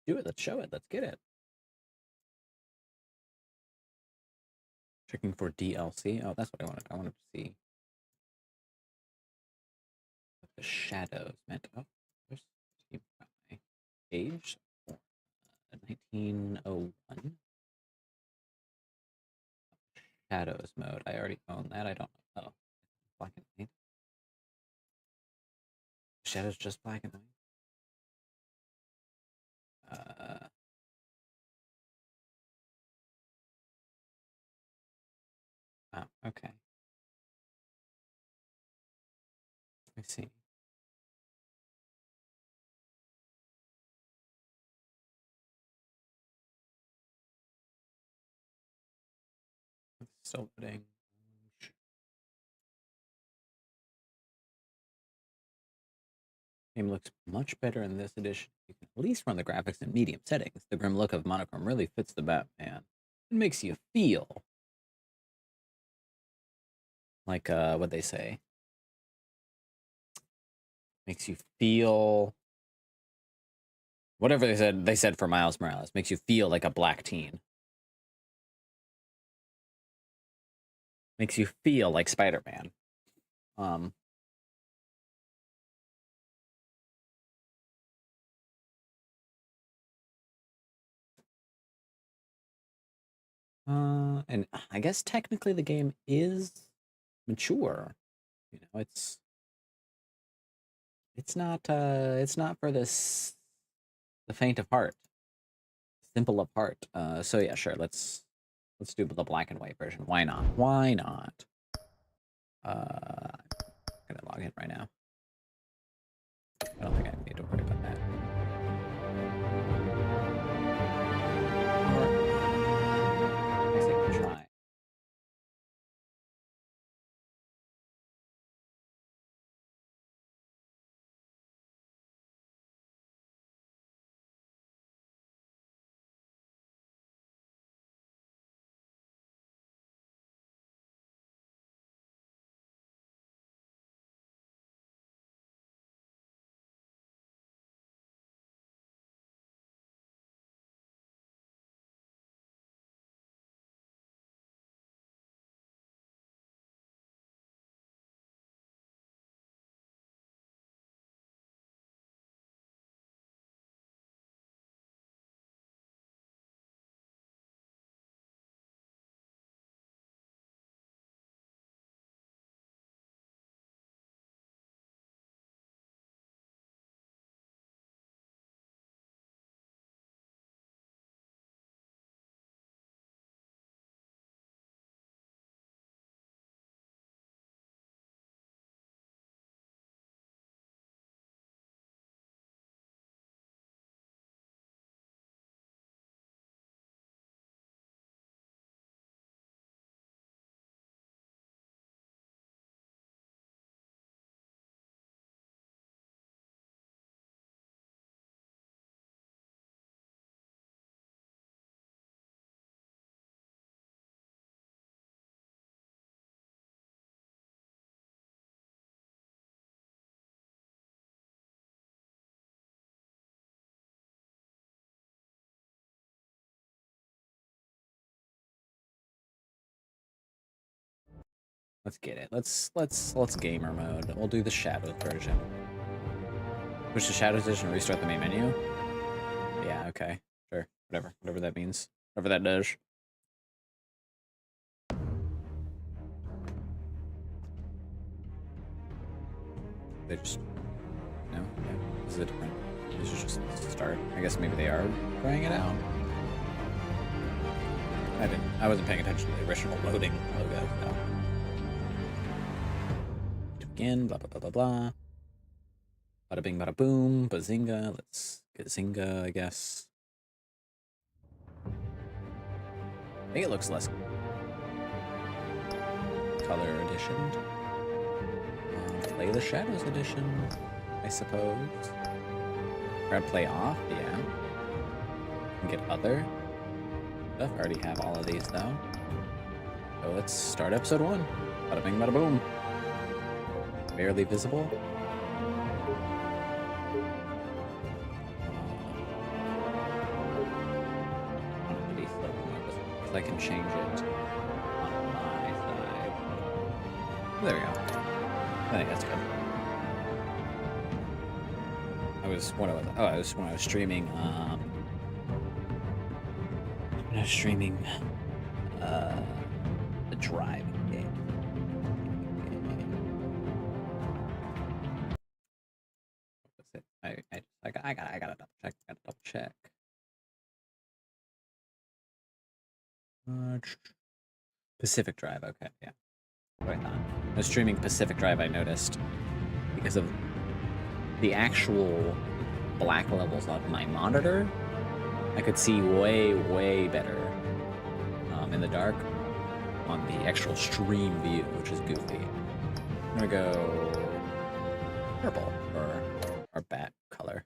do it. Let's show it. Let's get it. Checking for DLC. Oh, that's what I wanted. I wanted to see what the shadows meant. Oh, there's my page. 1901. Shadows mode. I already own that. I don't know. Oh, black and white. Shadows just black and white. Oh, okay. I see. It's still loading. Game looks much better in this edition. You can at least run the graphics in medium settings. The grim look of monochrome really fits the Batman. It makes you feel like what they say. Makes you feel whatever they said for Miles Morales. Makes you feel like a black teen. Makes you feel like Spider-Man. And I guess technically the game is mature. You know, it's not for the faint of heart, simple of heart. So yeah, sure. Let's do the black and white version. Why not? Why not? I'm gonna log in right now. I don't think I need to worry about that. I say we'll try. Let's get it. Let's gamer mode. We'll do the Shadows version. Push the Shadows edition and restart the main menu. Yeah, okay. Sure. Whatever that means. Whatever that does. They just no, yeah. This is a different. This is just start. I guess maybe they are trying it out. I wasn't paying attention to the original loading logo. No. Again, blah blah blah blah blah. Bada bing, bada boom, bazinga. Let's get Zynga, I guess. I think it looks less color edition. Play the Shadows edition, I suppose. Grab play off, yeah. And get other stuff. I already have all of these though. So let's start episode 1. Bada bing, bada boom. Barely visible. because I can change it on my side. There we go. I think that's good. It was when I was streaming the driving game. What was it? I gotta double check. Pacific Drive, okay, yeah. What I thought. I was streaming Pacific Drive, I noticed, because of the actual black levels on my monitor. I could see way, way better in the dark on the actual stream view, which is goofy. I'm gonna go purple for our bat color.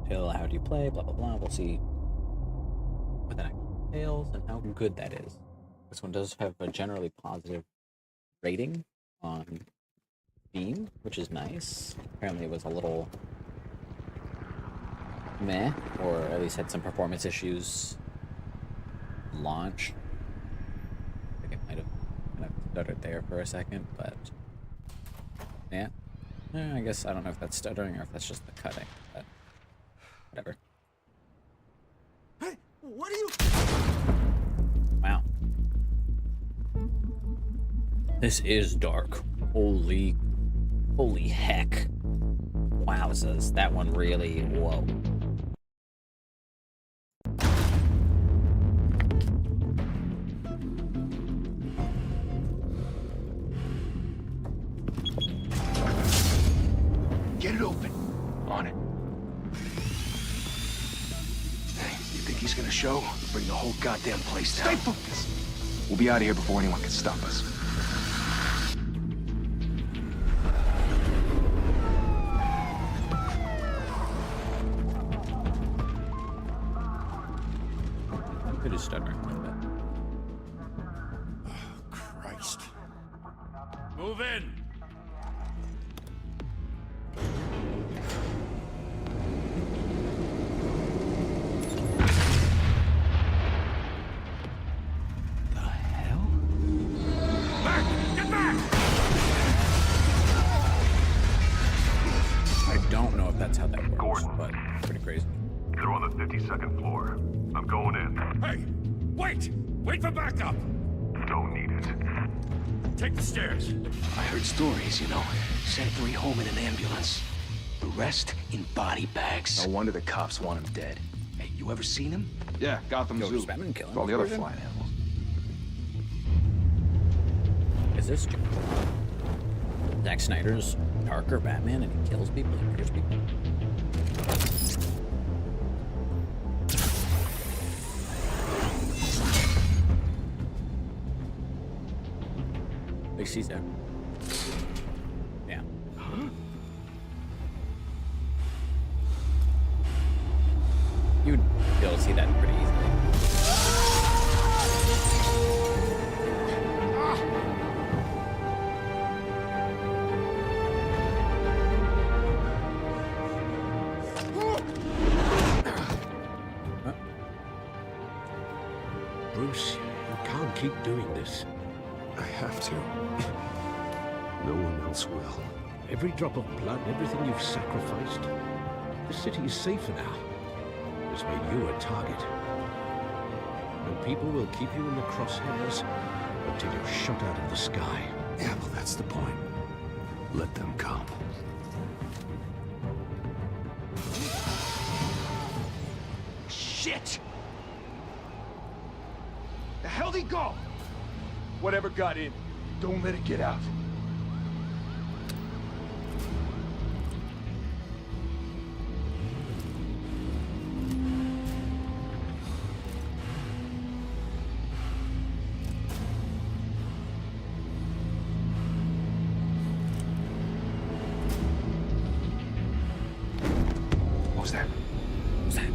Till how do you play? Blah blah blah. We'll see what that entails and how good that is. This one does have a generally positive rating on Steam, which is nice. Apparently it was a little meh, or at least had some performance issues launch. I think it might have kind of stuttered there for a second, but yeah. I guess I don't know if that's stuttering or if that's just the cutting, but whatever. Hey, what are you? Wow. This is dark. Holy heck. Wowzers, that one really, whoa. Get it open. On it. Hey, you think he's gonna show? Bring the whole goddamn place down. Stay focused. We'll be out of here before anyone can stop us. It is stuttering a little bit. Oh, Christ. Move in! The hell? Back! Get back! I don't know if that's how that works, Gordon. but pretty crazy. They're on the 52nd floor. I'm going in. Hey! Wait! Wait for backup! Don't need it. Take the stairs. I heard stories, you know. Sent 3 home in an ambulance. The rest in body bags. No wonder the cops want him dead. Hey, you ever seen him? Yeah, Gotham Yo, Zoo. just Batman killing With all the other version? flying animals. Is this Zack Snyder's darker Batman and he kills people and murders people? Big C's there. Yeah. Huh? You'd be able to see that pretty easily. Bruce, you can't keep doing this. I have to. No one else will. Every drop of blood, everything you've sacrificed. The city is safer now. It's made you a target. And people will keep you in the crosshairs until you're shot out of the sky. Yeah, well, that's the point. Let them come. Shit! The hell'd he go? Whatever got in, don't let it get out. What was that? What's that?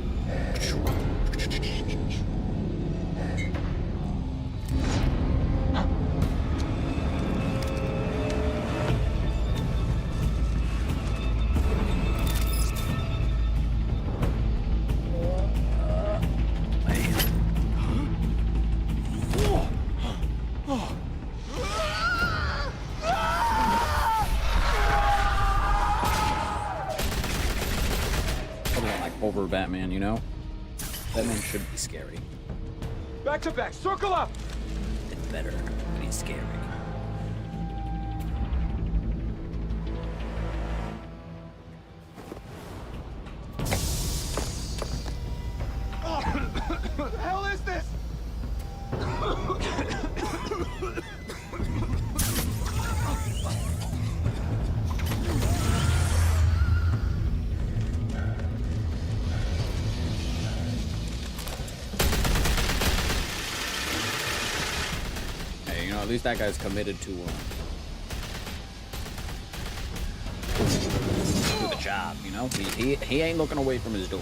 over Batman, you know? Batman should be scary. Back to back, circle up! It's better when he's scary. What the hell is this? Hey, you know, at least that guy's committed to the job, you know? He ain't looking away from his door.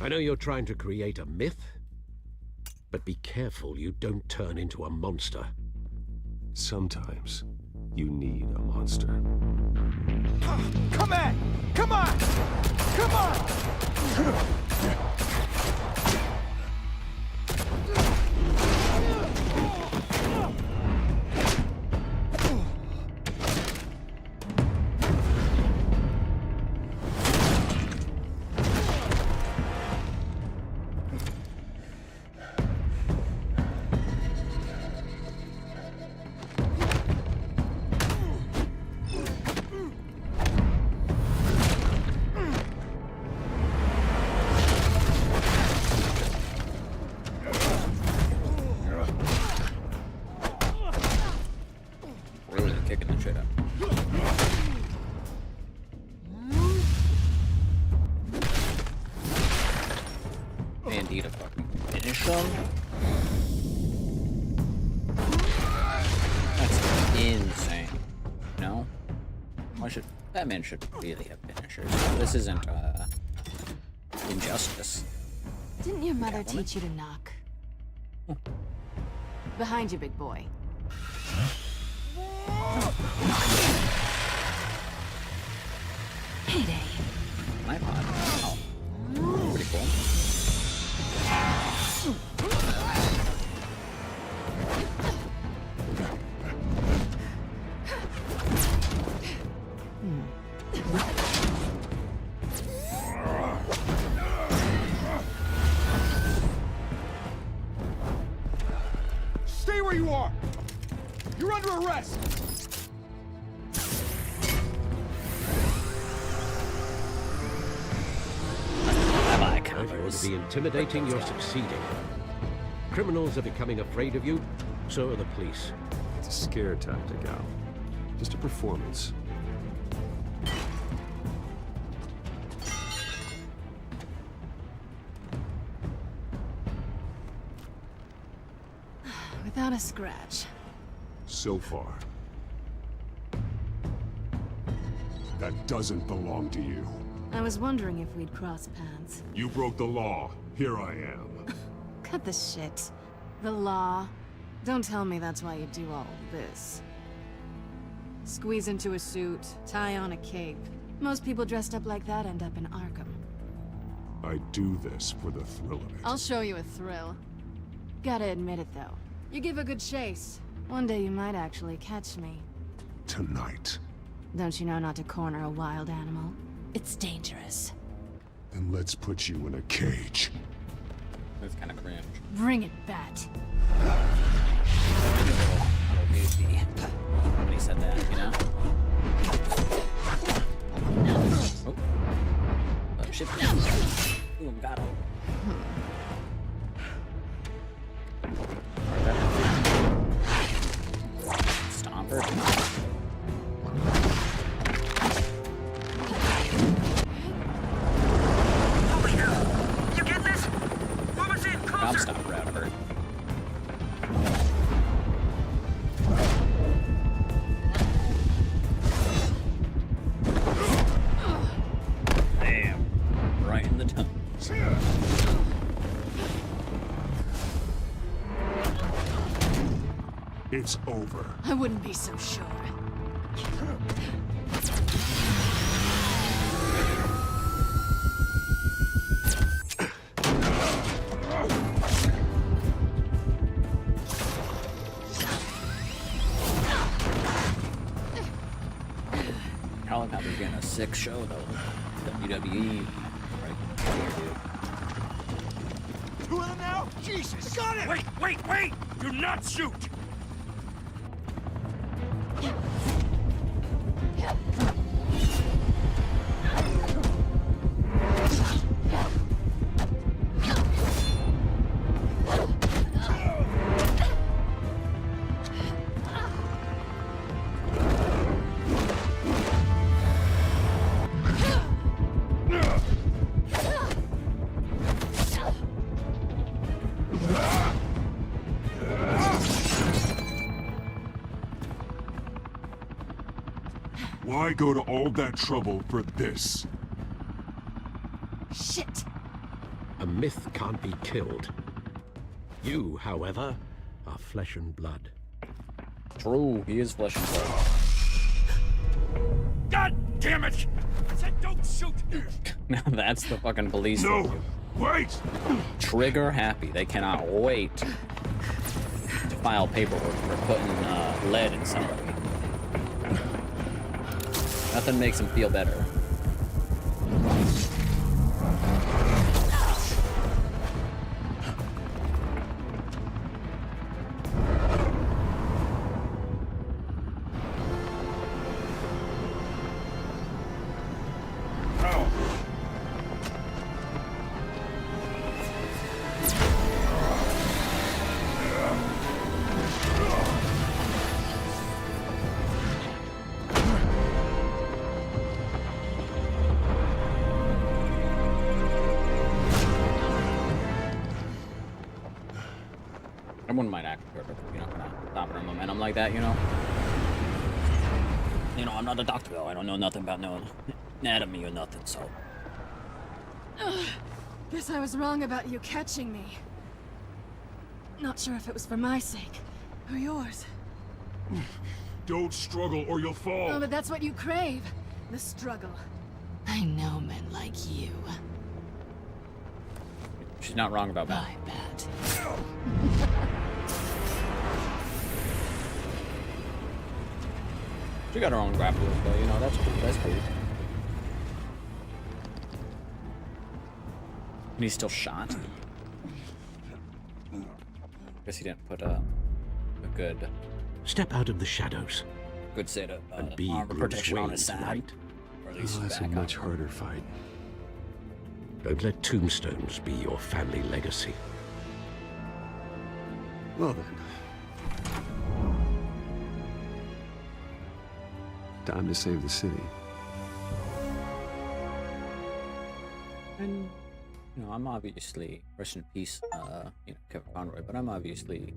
I know you're trying to create a myth, but be careful you don't turn into a monster. Sometimes you need a monster. Come on! Come on! Come on! Really kicking the shit out. And need a fucking finish him. That's insane. No? Why should Batman should really have finishers? This isn't Injustice. Didn't your mother Catwoman? teach you to knock? Behind you, big boy. Heyday. My pod. Oh. Pretty cool. Stay where you are! You're under arrest! Bye-bye, If you want Converse. to be intimidating, you're succeeding. Criminals are becoming afraid of you, so are the police. It's a scare tactic, Al. Just a performance. Without a scratch. So far. That doesn't belong to you. I was wondering if we'd cross paths. You broke the law. Here I am. Cut the shit. The law. Don't tell me that's why you do all this. Squeeze into a suit, tie on a cape. Most people dressed up like that end up in Arkham. I do this for the thrill of it. I'll show you a thrill. Gotta admit it, though. You give a good chase. One day you might actually catch me. Tonight. Don't you know not to corner a wild animal? It's dangerous. Then let's put you in a cage. That's kind of cringe. Bring it, Bat. When he said that, you know? Oh. Shift down. Ooh, got him. Stomper. Over here! You get this? Move us in, Bomb closer! stopper out of her. Damn. Right in the tongue. It's over. I wouldn't be so sure. sick show though. WWE. Right here, dude. Two of them now? Jesus! Got it! Wait! Do not shoot! Why go to all that trouble for this? Shit! A myth can't be killed. You, however, are flesh and blood. True, he is flesh and blood. God damn it! I said don't shoot! Now that's the fucking police. No! Wait! Trigger happy. They cannot wait to file paperwork for putting lead in somebody. Nothing makes them feel better. I wouldn't mind acting hurt if you're not gonna stop her momentum like that, you know? You know, I'm not a doctor though. I don't know nothing about no anatomy or nothing, so. Guess I was wrong about you catching me. Not sure if it was for my sake or yours. Don't struggle or you'll fall. Oh, but that's what you crave. The struggle. I know men like you. She's not wrong about that. I bet. She got her own grapplers though, you know, that's cool, that's cool. And he's still shot? Guess he didn't put a good Step out of the shadows set of and be armor Bruce protection on Wayne his side. tonight. Or at least Oh, that's a back much up. harder fight. Don't let tombstones be your family legacy. Well then. Time to save the city. And you know, I'm obviously rest in peace, you know, Kevin Conroy, but I'm obviously,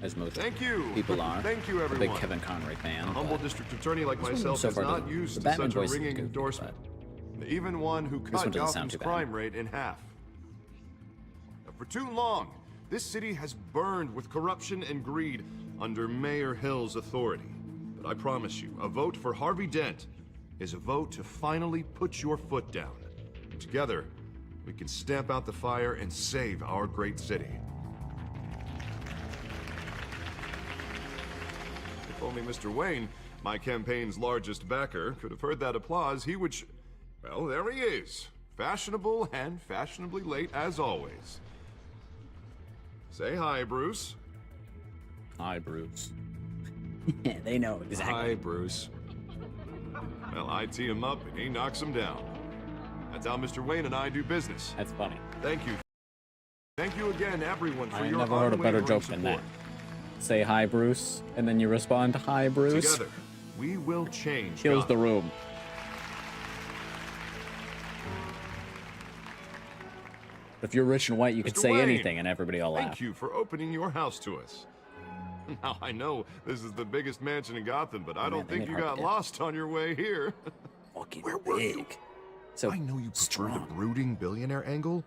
as most Thank you. people are, Thank you, a big everyone. Kevin Conroy fan. A humble but district attorney like this one myself so is far not doesn't- used the to Batman such a voice is ringing goofy, endorsement. Even one who This cut one doesn't sound Gotham's too bad. crime rate in half. For too long, this city has burned with corruption and greed under Mayor Hill's authority. But I promise you, a vote for Harvey Dent is a vote to finally put your foot down. Together, we can stamp out the fire and save our great city. If only Mr. Wayne, my campaign's largest backer, could have heard that applause, he would well, there he is. Fashionable and fashionably late as always. Say hi, Bruce. Hi, Bruce. Yeah, they know exactly. Hi, Bruce. Well, I tee him up and he knocks him down. That's how Mr. Wayne and I do business. That's funny. Thank you. Thank you again, everyone, for I your never heard a better unwavering joke than that. support. Say hi, Bruce, and then you respond, hi, Bruce. Together, we will change Kills the Gotham. room. If you're rich and white, you could Mr. say Wayne, anything and everybody will laugh. Thank you for opening your house to us. Now, I know this is the biggest mansion in Gotham, but I man, don't they think made you Harvey got Dent. lost on your way here. Fucking Where were you? big. So I know you prefer strong. the brooding billionaire angle,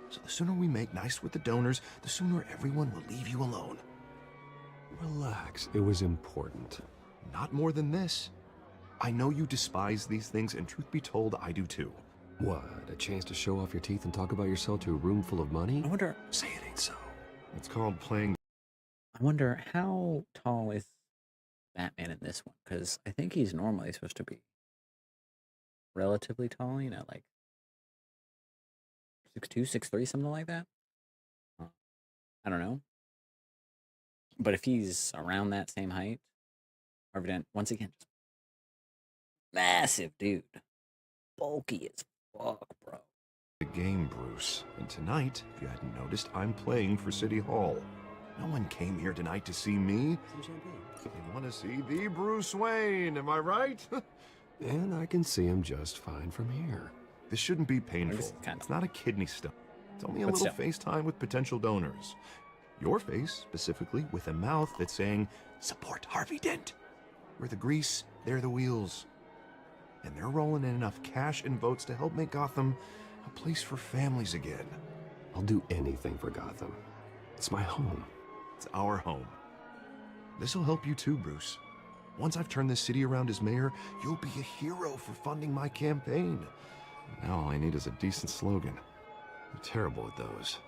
so the sooner we make nice with the donors, the sooner everyone will leave you alone. Relax. It was important. Not more than this. I know you despise these things, and truth be told, I do too. What? A chance to show off your teeth and talk about yourself to a room full of money? I wonder Say it ain't so. It's called playing. how tall is Batman in this one? Because I think he's normally supposed to be relatively tall, you know, like 6'2", 6'3", something like that. I don't know. But if he's around that same height, Harvey Dent, once again, just massive dude. Bulky as fuck, bro. The game, Bruce. And tonight, if you hadn't noticed, I'm playing for City Hall. No one came here tonight to see me. They want to see the Bruce Wayne, am I right? And I can see him just fine from here. This shouldn't be painful. Kinda. It's not a kidney stone. It's only a But little still. FaceTime with potential donors. Your face, specifically, with a mouth that's saying, support Harvey Dent. We're the grease, they're the wheels. And they're rolling in enough cash and votes to help make Gotham a place for families again. I'll do anything for Gotham. It's my home. It's our home. This'll help you too, Bruce. Once I've turned this city around as mayor, you'll be a hero for funding my campaign. Now all I need is a decent slogan. I'm terrible at those.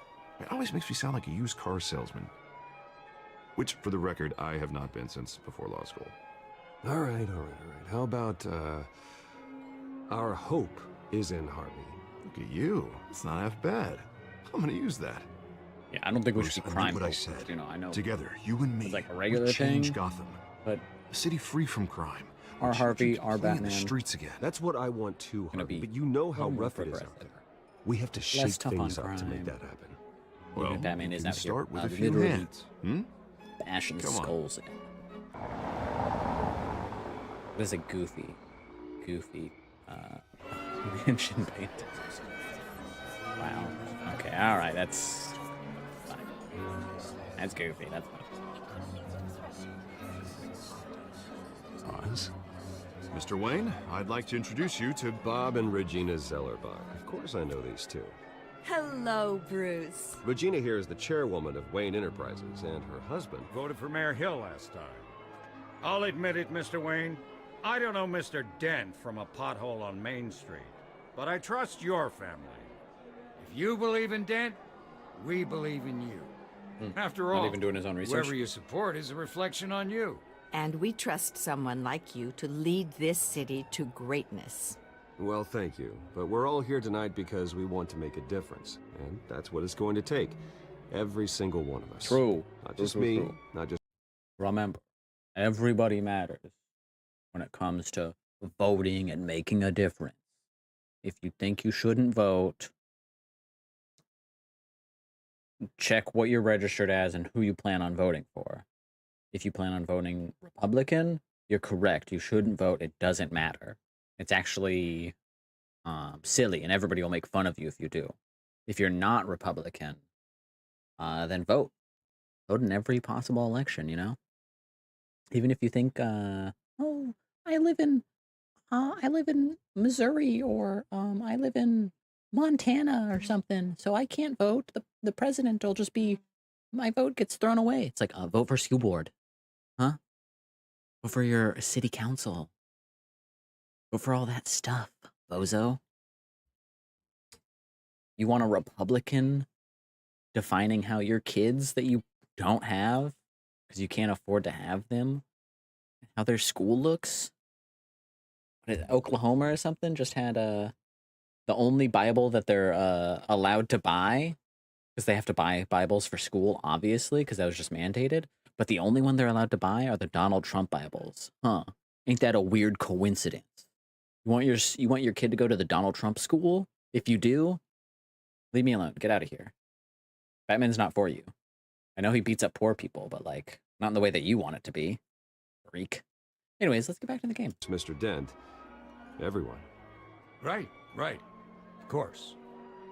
It always makes me sound like a used car salesman. Which, for the record, I have not been since before law school. All right. How about, our hope is in Harvey? Look at you. It's not half bad. I'm gonna use that. Yeah, I don't think we Bruce, should be I crime. meant what I focused, said. You know, I know. Together, you and me, It's like a we regular change thing, Gotham. but A city free from crime. our Where Harvey, children can our play in Batman. the streets again. That's what I want too, Gonna Harvey, be but you know a how little more rough it is out progressive. there. We have to Less shake tough on things up to make crime. that happen. Well, Batman you is can out here, start with a few literally hands. Hmm? bashing Come on. skulls in. This is a goofy mansion painting. Wow. Okay, alright, that's fine. That's goofy, that's fine. Oz? Mr. Wayne, I'd like to introduce you to Bob and Regina Zellerbach. Of course I know these two. Hello, Bruce. Regina here is the chairwoman of Wayne Enterprises, and her husband... Voted for Mayor Hill last time. I'll admit it, Mr. Wayne. I don't know Mr. Dent from a pothole on Main Street, but I trust your family. If you believe in Dent, we believe in you. After all, Not even doing his own research. whoever you support is a reflection on you. And we trust someone like you to lead this city to greatness. Well, thank you. But we're all here tonight because we want to make a difference. And that's what it's going to take. Every single one of us. True. Not True, just true, me, true. not just... Remember, everybody matters when it comes to voting and making a difference. If you think you shouldn't vote, check what you're registered as and who you plan on voting for. If you plan on voting Republican, you're correct. You shouldn't vote. It doesn't matter. It's actually silly, and everybody will make fun of you if you do. If you're not Republican, then vote. Vote in every possible election, you know? Even if you think, oh, I live in Missouri, or I live in Montana or something, so I can't vote. The president will just be, my vote gets thrown away. It's like, vote for school board. Huh? Vote for your city council. Vote for all that stuff, bozo. You want a Republican defining how your kids that you don't have, because you can't afford to have them, how their school looks? Oklahoma or something just had the only Bible that they're allowed to buy, because they have to buy Bibles for school, obviously, because that was just mandated. But the only one they're allowed to buy are the Donald Trump Bibles. Huh? Ain't that a weird coincidence? You want your kid to go to the Donald Trump school? If you do, leave me alone. Get out of here. Batman's not for you. I know he beats up poor people, but like not in the way that you want it to be. Freak. Anyways, let's get back to the game. Mr. Dent. Everyone. Right. Of course.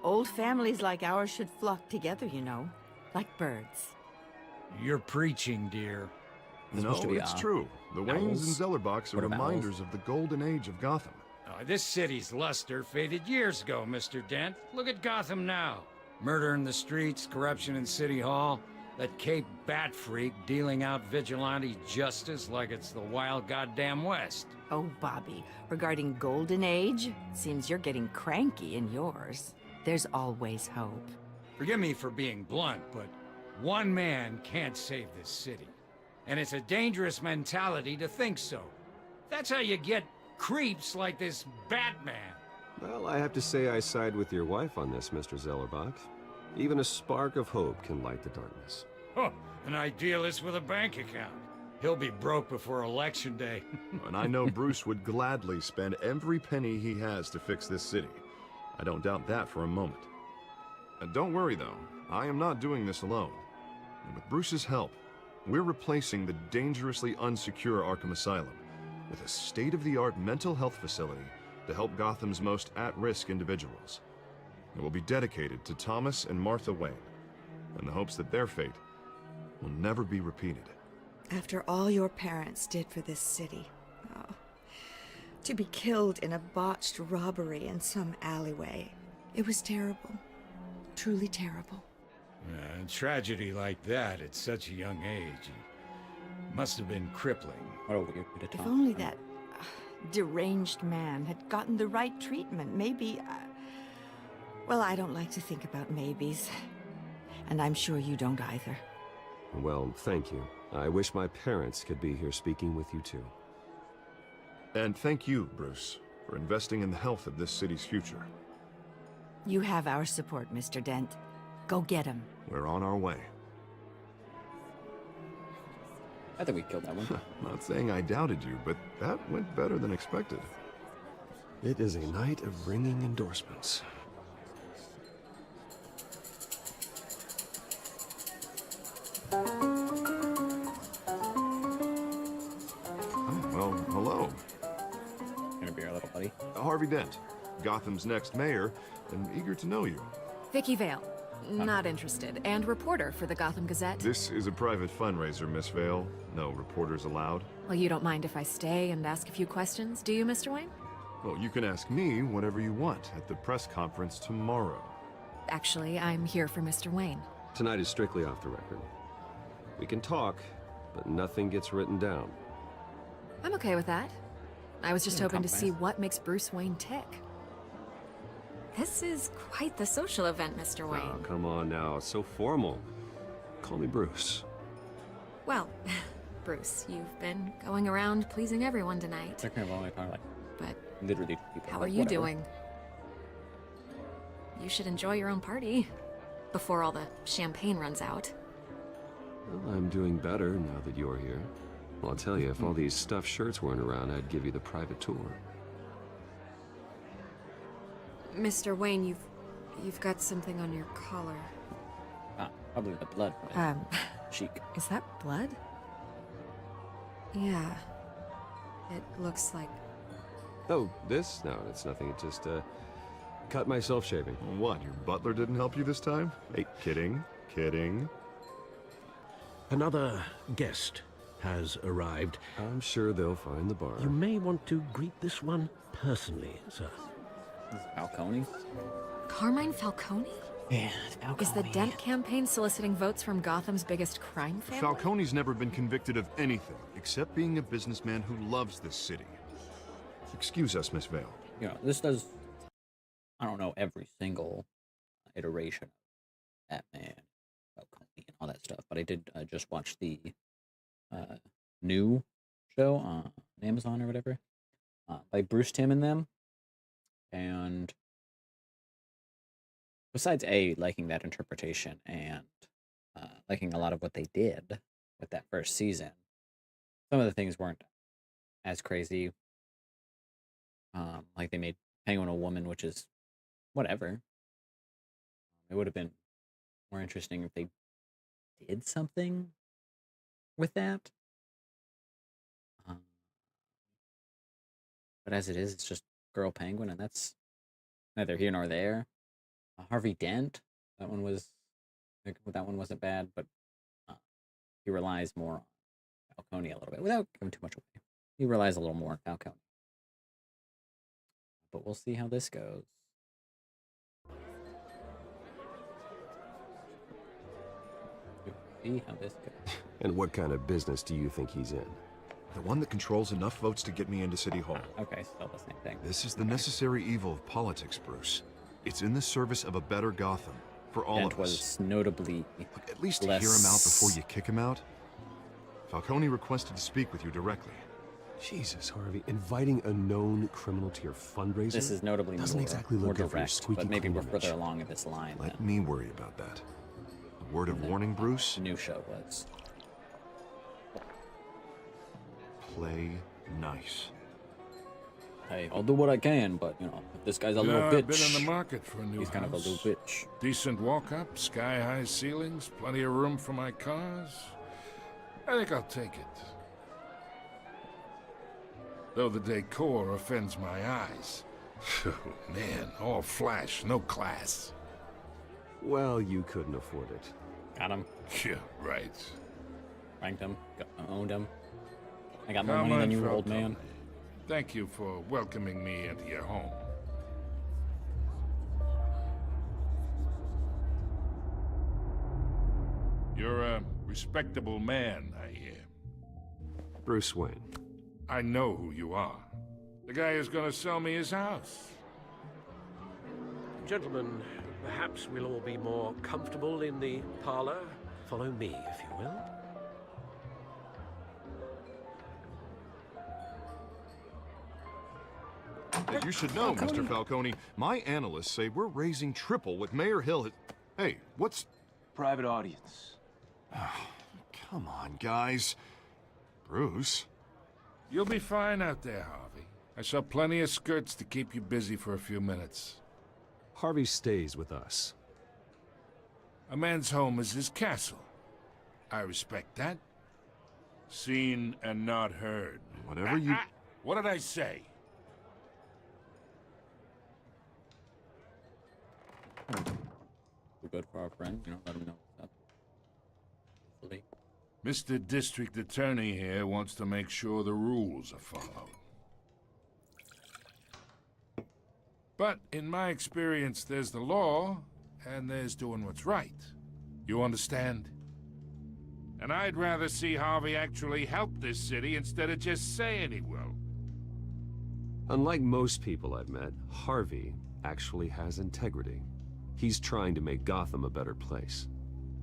Old families like ours should flock together, you know, like birds. You're preaching, dear. It's No, supposed to be, it's true. The Waynes owls. and Zellerbachs are What are reminders of the golden age of Gotham. This city's luster faded years ago, Mr. Dent. Look at Gotham now. Murder in the streets, corruption in City Hall, that Cape bat freak dealing out vigilante justice like it's the wild goddamn West. Oh, Bobby, regarding Golden Age, seems you're getting cranky in yours. There's always hope. Forgive me for being blunt, but one man can't save this city. And it's a dangerous mentality to think so. That's how you get creeps like this Batman. Well, I have to say I side with your wife on this, Mr. Zellerbach. Even a spark of hope can light the darkness. Oh, an idealist with a bank account. He'll be broke before Election Day. And I know Bruce would gladly spend every penny he has to fix this city. I don't doubt that for a moment. And don't worry, though. I am not doing this alone. And with Bruce's help, we're replacing the dangerously unsecure Arkham Asylum with a state-of-the-art mental health facility to help Gotham's most at-risk individuals. It will be dedicated to Thomas and Martha Wayne, in the hopes that their fate will never be repeated. After all your parents did for this city, oh, to be killed in a botched robbery in some alleyway, it was terrible. Truly terrible. A tragedy like that at such a young age must have been crippling. What a weird bit of If talk. only that deranged man had gotten the right treatment, maybe... Well, I don't like to think about maybes. And I'm sure you don't either. Well, thank you. I wish my parents could be here speaking with you too. And thank you, Bruce, for investing in the health of this city's future. You have our support, Mr. Dent. Go get him. We're on our way. I think we killed that one. Not saying I doubted you, but that went better than expected. It is a night of ringing endorsements. Oh, well, hello. Gonna be our little buddy. Harvey Dent, Gotham's next mayor, and eager to know you. Vicky Vale. Not interested. And reporter for the Gotham Gazette. This is a private fundraiser, Miss Vale. No reporters allowed. Well, you don't mind if I stay and ask a few questions, do you, Mr. Wayne? Well, you can ask me whatever you want at the press conference tomorrow. Actually, I'm here for Mr. Wayne. Tonight is strictly off the record. We can talk, but nothing gets written down. I'm okay with that. I was just No hoping to see compromise. what makes Bruce Wayne tick. This is quite the social event, Mr. Wayne. Oh, come on now, so formal. Call me Bruce. Well, Bruce, you've been going around pleasing everyone tonight. They're kind of only talking like But literally people. how like, are you whatever. doing? You should enjoy your own party before all the champagne runs out. Well, I'm doing better now that you're here. Well, I'll tell you, if all these stuffed shirts weren't around, I'd give you the private tour. Mr. Wayne, you've got something on your collar. Ah, probably the blood. Chic. Is that blood? Yeah. It looks like... Oh, this? No, it's nothing. It just, cut myself shaving. What, your butler didn't help you this time? Hey, kidding, kidding. Another guest has arrived. I'm sure they'll find the bar. You may want to greet this one personally, sir. Falcone? Carmine Falcone? Yeah, Falcone. Is the Dent campaign soliciting votes from Gotham's biggest crime family? Falcone's never been convicted of anything except being a businessman who loves this city. Excuse us, Miss Vale. You know, this does, I don't know, every single iteration of Batman, Falcone, and all that stuff, but I did just watch the new show on Amazon or whatever, by Bruce Timm and them. And besides liking that interpretation and liking a lot of what they did with that first season, some of the things weren't as crazy. Like they made Penguin a woman, which is whatever. It would have been more interesting if they did something with that. But as it is, it's just Girl Penguin, and that's neither here nor there. Harvey Dent, that one wasn't bad, but he relies more on Falcone a little bit, without giving too much away. He relies a little more on Falcone. But we'll see how this goes. See how this goes. And what kind of business do you think he's in? The one that controls enough votes to get me into City Hall. Okay, still the same thing. This is the necessary evil of politics, Bruce. It's in the service of a better Gotham, for all Dent of us. was notably Look, at least less... hear him out before you kick him out. Falcone requested to speak with you directly. Jesus, Harvey, inviting a known criminal to your fundraiser? This is notably doesn't exactly more look good for your direct, squeaky but maybe clean we're image. further along in this line. Let me worry about that. A word of warning, Bruce? The new show was. Play nice. Hey, I'll do what I can, but you know, if this guy's a little Yeah, bitch. I've been in the market for a new He's kind of a little house. bitch. Decent walk-up, sky-high ceilings, plenty of room for my cars. I think I'll take it. Though the decor offends my eyes. Oh, man, all flash, no class. Well, you couldn't afford it. Got him. Yeah, right. Ranked him. Owned him. I got more Come money than on, you, Frau old man. Tony. Thank you for welcoming me into your home. You're a respectable man, I hear. Bruce Wayne. I know who you are. The guy who's gonna sell me his house. Gentlemen, perhaps we'll all be more comfortable in the parlor. Follow me, if you will. You should know, Mr. Falcone, my analysts say we're raising triple what Mayor Hill has... Hey, what's... Private audience. Come on, guys. Bruce? You'll be fine out there, Harvey. I saw plenty of skirts to keep you busy for a few minutes. Harvey stays with us. A man's home is his castle. I respect that. Seen and not heard. Whatever you... What did I say? We're good for our friend, you know, let him know what's up. Hopefully. Mr. District Attorney here wants to make sure the rules are followed. But in my experience, there's the law, and there's doing what's right. You understand? And I'd rather see Harvey actually help this city instead of just saying he will. Unlike most people I've met, Harvey actually has integrity. He's trying to make Gotham a better place.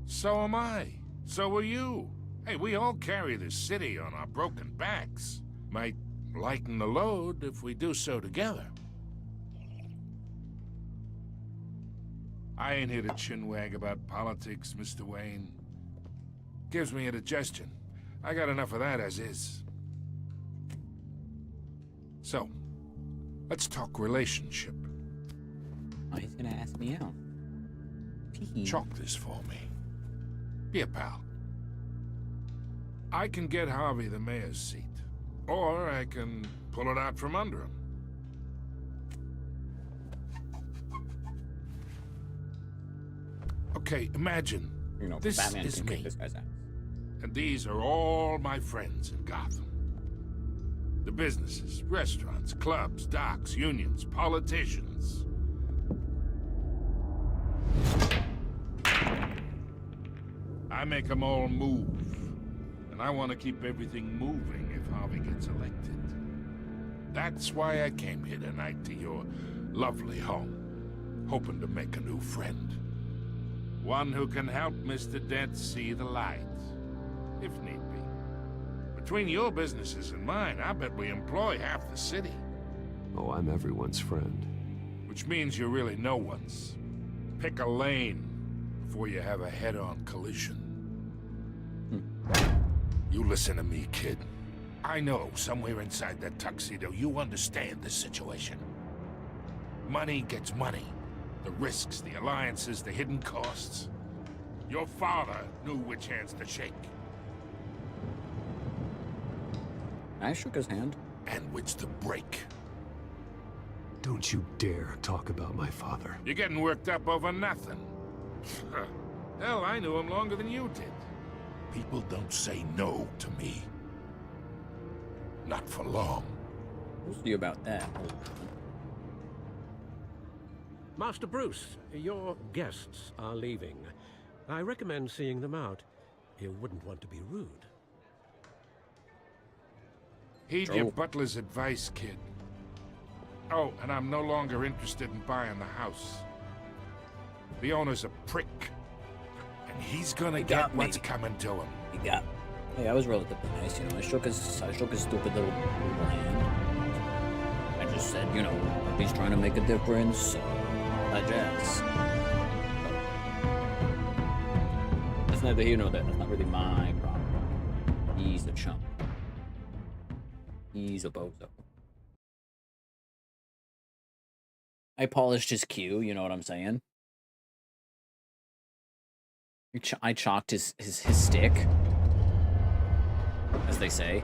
So am I. So are you. Hey, we all carry this city on our broken backs. Might lighten the load if we do so together. I ain't here to chinwag about politics, Mr. Wayne. Gives me indigestion. I got enough of that as is. So, let's talk relationship. Oh, he's gonna ask me out. Chalk this for me. Be a pal. I can get Harvey the mayor's seat, or I can pull it out from under him. Okay, imagine, You know, this Batman is can me, kick this guy's ass. and these are all my friends in Gotham. The businesses, restaurants, clubs, docks, unions, politicians. I make them all move. And I want to keep everything moving if Harvey gets elected. That's why I came here tonight to your lovely home, hoping to make a new friend. One who can help Mr. Dent see the light, if need be. Between your businesses and mine, I bet we employ half the city. Oh, I'm everyone's friend. Which means you're really no one's. Pick a lane before you have a head-on collision. You listen to me, kid. I know somewhere inside that tuxedo you understand the situation. Money gets money. The risks, the alliances, the hidden costs. Your father knew which hands to shake. I shook his hand. And which to break. Don't you dare talk about my father. You're getting worked up over nothing. Hell, I knew him longer than you did. People don't say no to me. Not for long. We'll see about that. Master Bruce, your guests are leaving. I recommend seeing them out. You wouldn't want to be rude. Heed your butler's advice, kid. Oh, and I'm no longer interested in buying the house. The owner's a prick. And he's gonna get what's coming to him. He got Hey, I was relatively nice, you know. I shook his stupid little hand. I just said, you know, he's trying to make a difference. That jazz. That's neither here nor there. That's not really my problem. He's a chump. He's a bozo. I polished his cue, you know what I'm saying? I chalked his stick, as they say.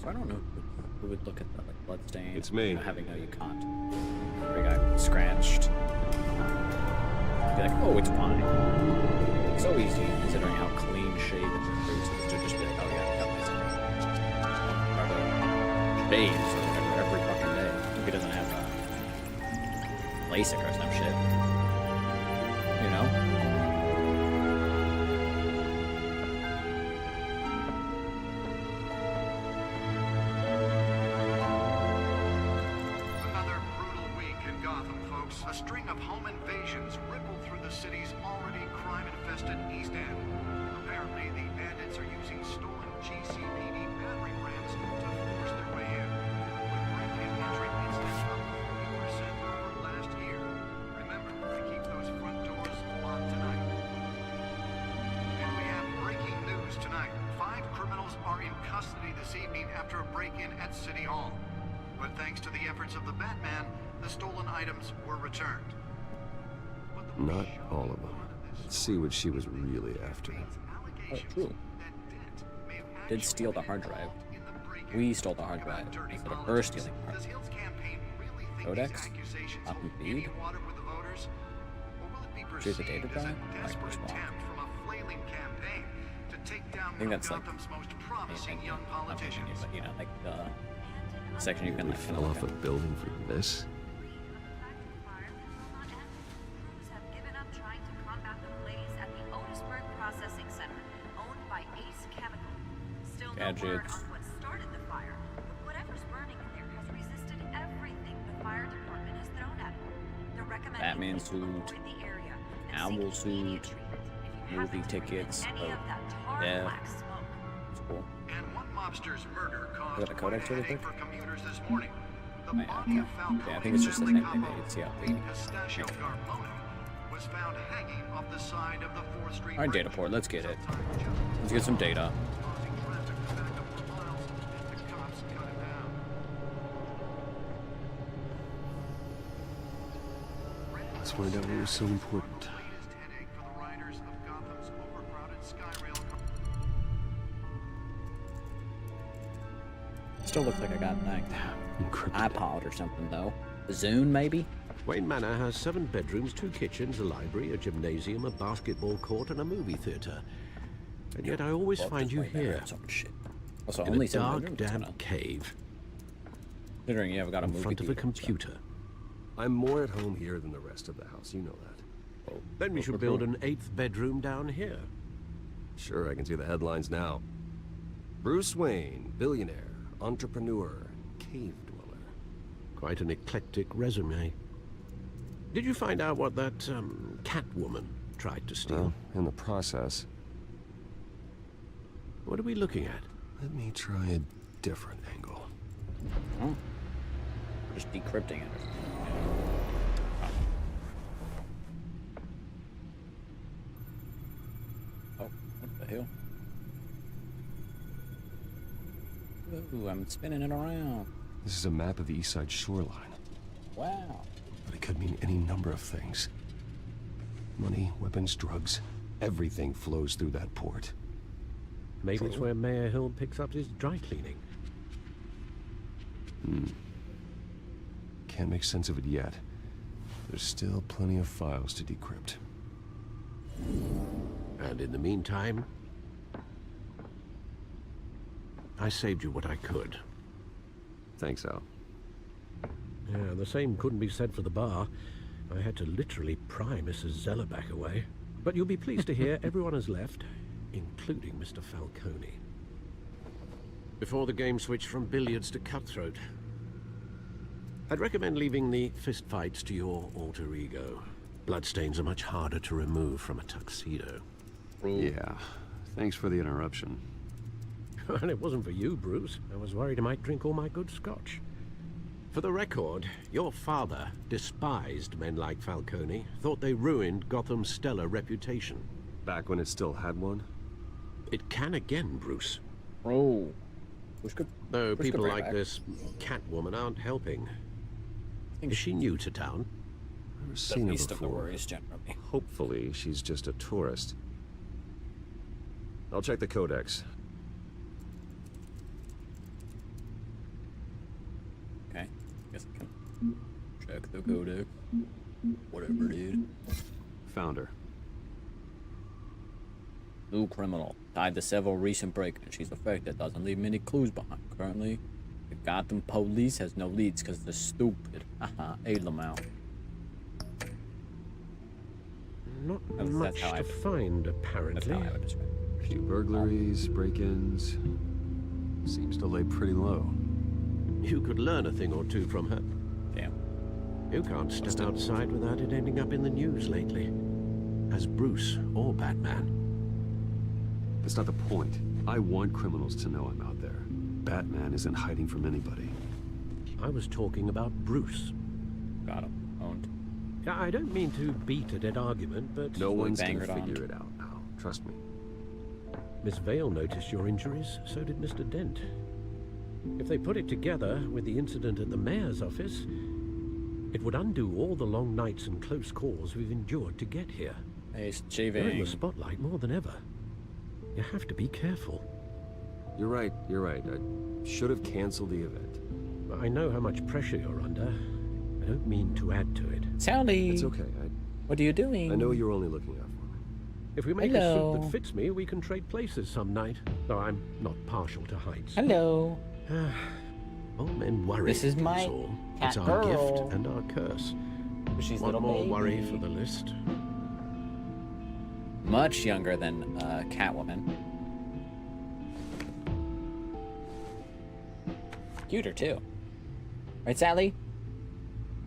So I don't know who would look at the like blood stain. It's me. You know, having no, you can't. We got scratched. Be like, oh, it's fine. So easy considering how clean shaven Bruce is to just be like, oh yeah, I got myself. Shaves every fucking day. If he doesn't have LASIK or some shit. You know? Another brutal week in Gotham, folks. A string of home invasions rippled through the city's already crime-infested East End. Apparently, the bandits are using stolen GCPD battering rams to force their way in. With break-in entry incidents up 40% over last year. Remember to keep those front doors locked tonight. And we have breaking news tonight. 5 criminals are in custody this evening after a break-in at City Hall. But thanks to the efforts of the Batman, the stolen items were returned. Not all of them. Let's see what she was really after. Oh, true. Did steal the hard drive. We stole the hard drive instead of her stealing the hard drive. Codex? Up and feed? Choose a data drive? Alright, respond. I think that's like anything, but you know, like the section you can like fell off a building for this? Gadgets. Batman suit, owl suit, movie tickets, yeah. It's cool. And one mobster's murder Is caused that a codex really quick? for commuters this morning. The Yeah, body of Falcone, I think it's just the same thing that you'd see out the Pistachio Garmona, was found hanging off the side of the 4th Street Alright, data Bridge. port, let's get it. Let's get some data. Causing traffic to back up for miles, and the cops cut him down. Let's find out what was so important. Latest headache for the riders of Gotham's overcrowded Skyrail. Still looks like I got an iPod or something though. A Zune maybe? Wayne Manor has 7 bedrooms, 2 kitchens, a library, a gymnasium, a basketball court, and a movie theater. And yet I always find you here, Also, in only a 7 dark, bedrooms, damp cave, considering you have got a in movie front of a theater, so- computer. I'm more at home here than the rest of the house, you know that. Then we should build an 8th bedroom down here. Sure, I can see the headlines now. Bruce Wayne, billionaire, entrepreneur, cave dweller. Quite an eclectic resume. Did you find out what that, Catwoman tried to steal? Well, in the process. What are we looking at? Let me try a different angle. Oh. Just decrypting it. Oh, what the hell? Ooh, I'm spinning it around. This is a map of the East Side shoreline. Wow. But it could mean any number of things. Money, weapons, drugs, everything flows through that port. Maybe it's where Mayor Hill picks up his dry cleaning. Can't make sense of it yet. There's still plenty of files to decrypt. And in the meantime, I saved you what I could. Thanks, Al. Yeah, the same couldn't be said for the bar. I had to literally pry Mrs. Zellerback away. But you'll be pleased to hear everyone has left, including Mr. Falcone. before the game switched from billiards to cutthroat. I'd recommend leaving the fistfights to your alter ego. Bloodstains are much harder to remove from a tuxedo. Yeah, thanks for the interruption. And it wasn't for you, Bruce. I was worried I might drink all my good scotch. For the record, your father despised men like Falcone, thought they ruined Gotham's stellar reputation. Back when it still had one? It can again, Bruce. Oh. Though Push people could bring like back. this Catwoman aren't helping. Is she new to town? Never seen her least of the before. worries, generally. Hopefully, she's just a tourist. I'll check the codex. Okay. Guess I can check the codex. Whatever, dude. Found her. New criminal. Tied to several recent break-ins. She's a fake that doesn't leave many clues behind. Currently, the Gotham police has no leads because they're stupid. Haha, Lamau. Not That's much how I to would- find, apparently. That's how I would describe it. Few burglaries, break-ins. Seems to lay pretty low. You could learn a thing or two from her. Damn. You can't step outside without it ending up in the news lately. As Bruce or Batman. That's not the point. I want criminals to know I'm out there. Batman isn't hiding from anybody. I was talking about Bruce. Got him. Owned. Yeah, I don't mean to beat a dead argument, but... No one's gonna bangered on. figure it out now. Trust me. Miss Vale noticed your injuries, so did Mr. Dent. If they put it together with the incident at the mayor's office, it would undo all the long nights and close calls we've endured to get here. Hey, You're in the shaving. spotlight more than ever. You have to be careful. You're right. I should have canceled the event. I know how much pressure you're under. I don't mean to add to it. Sally! It's okay. What are you doing? I know you're only looking out for me. If we make Hello. a suit that fits me, we can trade places some night. Though I'm not partial to heights. Hello. All men worry. This is my all. cat It's our girl. gift and our curse. She's One little more baby. worry for the list. Much younger than Catwoman. Cuter too. Right, Sally?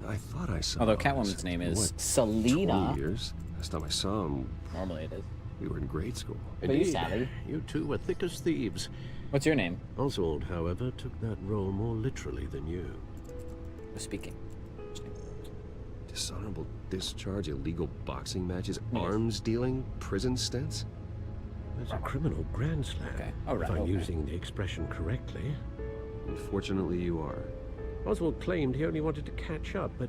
I thought I saw. Although him. Catwoman's name is What, Selena. 20 years? Last time I saw him, Normally it is. we were in grade school. But you, Indeed, Sally. you two were thick as thieves. What's your name? Oswald, however, took that role more literally than you. Who's speaking? Dishonorable discharge, illegal boxing matches, Yes. arms dealing, prison stints. That's a criminal grand slam. Okay. All right. If I'm okay. using the expression correctly. Unfortunately, you are. Oswald claimed he only wanted to catch up, but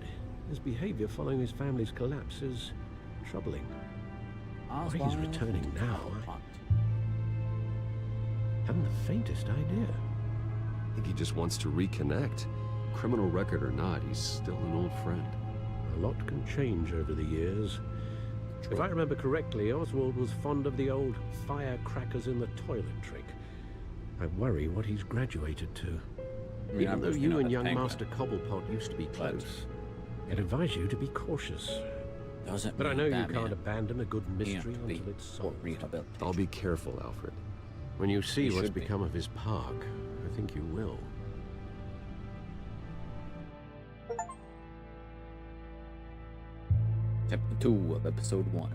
his behavior following his family's collapse is troubling. Why he's Oswald. returning now, I haven't the faintest idea. I think he just wants to reconnect. Criminal record or not, he's still an old friend. A lot can change over the years. If I remember correctly, Oswald was fond of the old firecrackers in the toilet trick. I worry what he's graduated to. I mean, Even I'm though just you gonna and young Penguin. Master Cobblepot used to be But- close, I'd advise you to be cautious. Doesn't But I mean know you Batman can't abandon a good can't mystery be until it's for solved. rehabilitation. I'll be careful, Alfred. When you see You what's should be. become of his park, I think you will. Chapter 2 of Episode 1.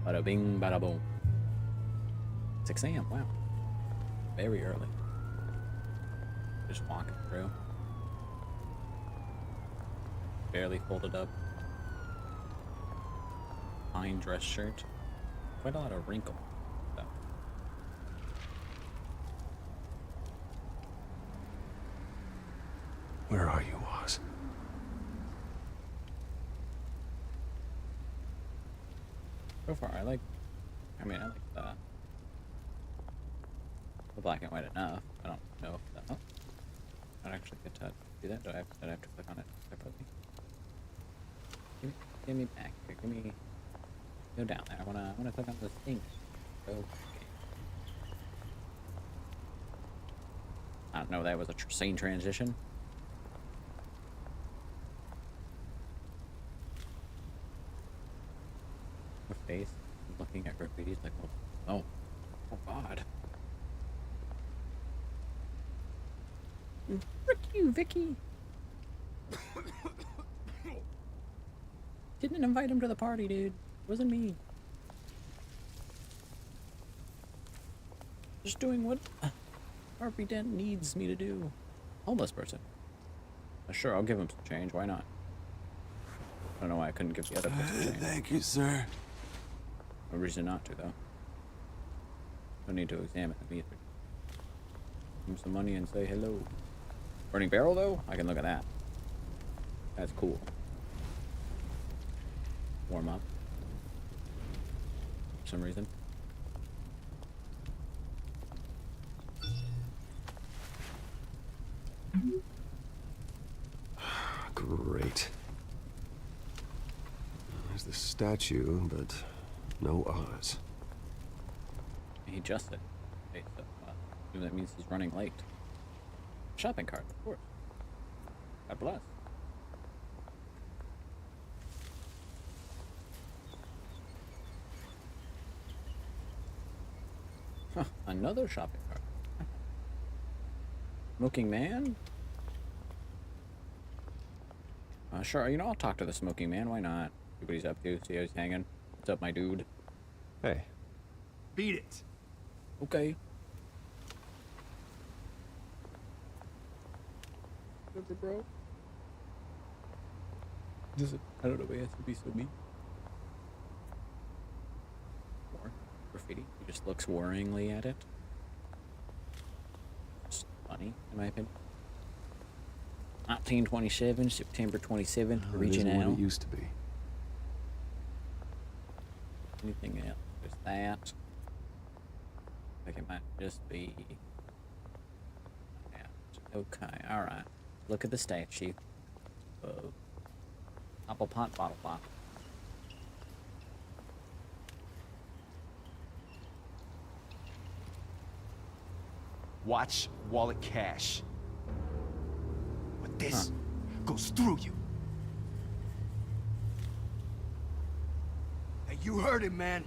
Bada bing, bada boom. 6 a.m. Wow. Very early. Just walking through. Barely folded up. Fine dress shirt. Quite a lot of wrinkle. Though. Where are you, Oz? So far, I like the black and white enough. I don't know if that. Oh, I don't actually get to do that. Do I have to click on it separately? Give me back here. Give me. Go down there. I wanna click on those things. Okay. I don't know. That was a scene transition. Her face, looking at graffiti, like, oh, oh God. Frick you, Vicky. Didn't invite him to the party, dude. Wasn't me. Just doing what Harvey Dent needs me to do. Homeless person. Sure, I'll give him some change. Why not? I don't know why I couldn't give the other person change. Thank you, sir. No reason not to, though. No need to examine him either. Give him some money and say hello. Burning barrel, though? I can look at that. That's cool. Warm up. For some reason. Great. There's the statue, but no Oz. He adjusted. Okay, so that means he's running late. Shopping cart, of course. God bless. Huh, another shopping cart. Smoking man? Sure, you know, I'll talk to the smoking man. Why not? See what he's up to, see how he's hanging. What's up, my dude? Hey. Beat it. Okay. Whatever, bro. I don't know why he has to be so mean. More graffiti. He just looks worryingly at it. It's funny, in my opinion. 1927, September 27th, region It isn't out. what it used to be. Anything else? There's that. I think it might just be. Okay, alright. Look at the statue of apple pot bottle pop. Watch wallet cash. But this goes through you. Hey, you heard him, man.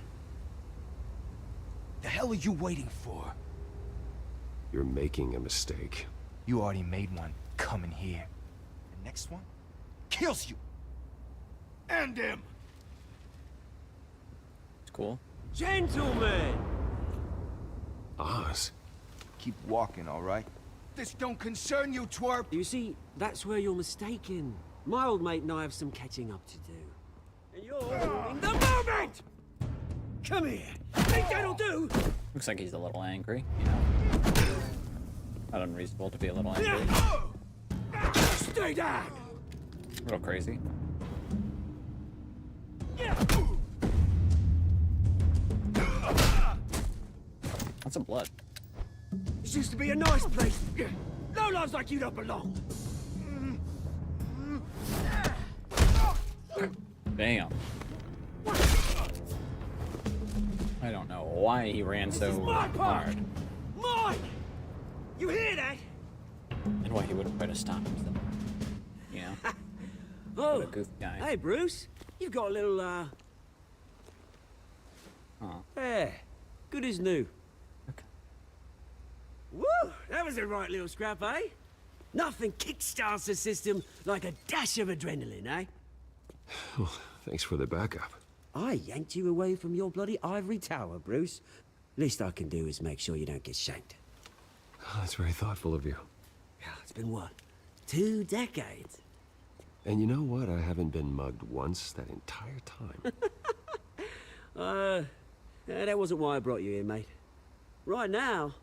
The hell are you waiting for? You're making a mistake. You already made one coming here. The next one kills you. And him. It's cool. Gentlemen! Oz. Keep walking, all right? This don't concern you, twerp. You see, that's where you're mistaken. My old mate and I have some catching up to do. And you're ruining the moment! Come here. Think that'll do? Looks like he's a little angry, you know. Not unreasonable to be a little angry. Stay down! A little crazy. That's some blood. This used to be a nice place. No lives like you don't belong. Damn. I don't know why he ran so hard. Mine! You hear that? And why he wouldn't try to stop himself. You know? Oh, What a goofy guy. hey Bruce. You've got a little, Yeah, good as new. Okay. Woo! That was a right little scrap, eh? Nothing kickstarts the system like a dash of adrenaline, eh? Well, thanks for the backup. I yanked you away from your bloody ivory tower, Bruce. Least I can do is make sure you don't get shanked. Oh, that's very thoughtful of you. Yeah, it's been what? 2 decades? And you know what? I haven't been mugged once that entire time. That wasn't why I brought you here, mate. Right now,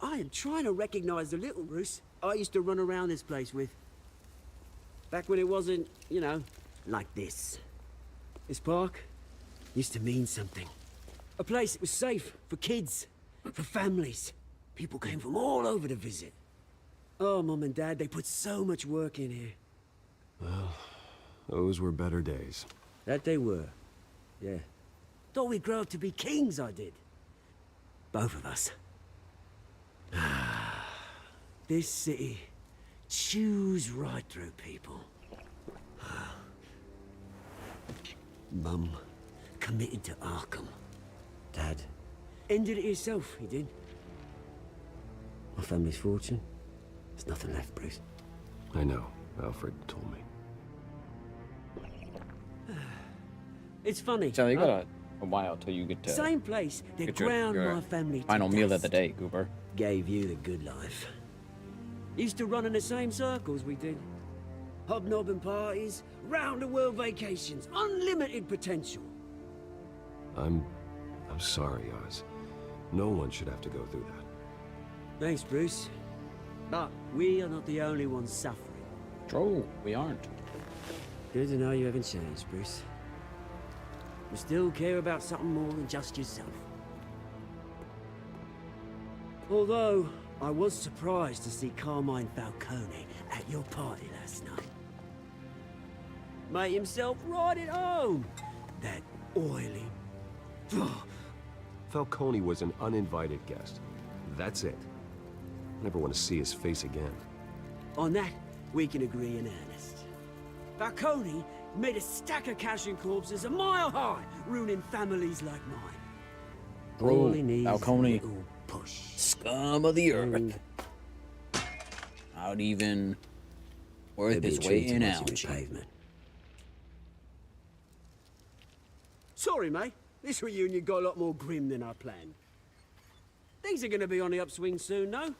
I am trying to recognize the little Bruce I used to run around this place with. Back when it wasn't, you know, like this. This park used to mean something. A place that was safe for kids, for families. People came from all over to visit. Oh, Mum and Dad, they put so much work in here. Well, those were better days. That they were. Yeah. Thought we'd grow up to be kings, I did. Both of us. This city chews right through people. Mum committed to Arkham. Dad ended it himself, he did. My family's fortune There's nothing left, Bruce. I know. Alfred told me. It's funny. So you got a while till you get to Same place that get ground your my family to final meal of the dust. day, Goober. Gave you the good life. Used to run in the same circles we did. Hobnobbing parties, round-the-world vacations, unlimited potential. I'm sorry, Oz. No one should have to go through that. Thanks, Bruce. But we are not the only ones suffering. True, we aren't. Good to know you haven't changed, Bruce. You still care about something more than just yourself. Although, I was surprised to see Carmine Falcone at your party last night. Made himself right at home. That oily... Falcone was an uninvited guest. That's it. I never want to see his face again. On that, we can agree in earnest. Falcone made a stack of cash and corpses a mile high, ruining families like mine. All he needs Falcone, is a little push. scum of the earth. Not even worth his weight in algae. Sorry, mate. This reunion got a lot more grim than I planned. Things are gonna be on the upswing soon, no?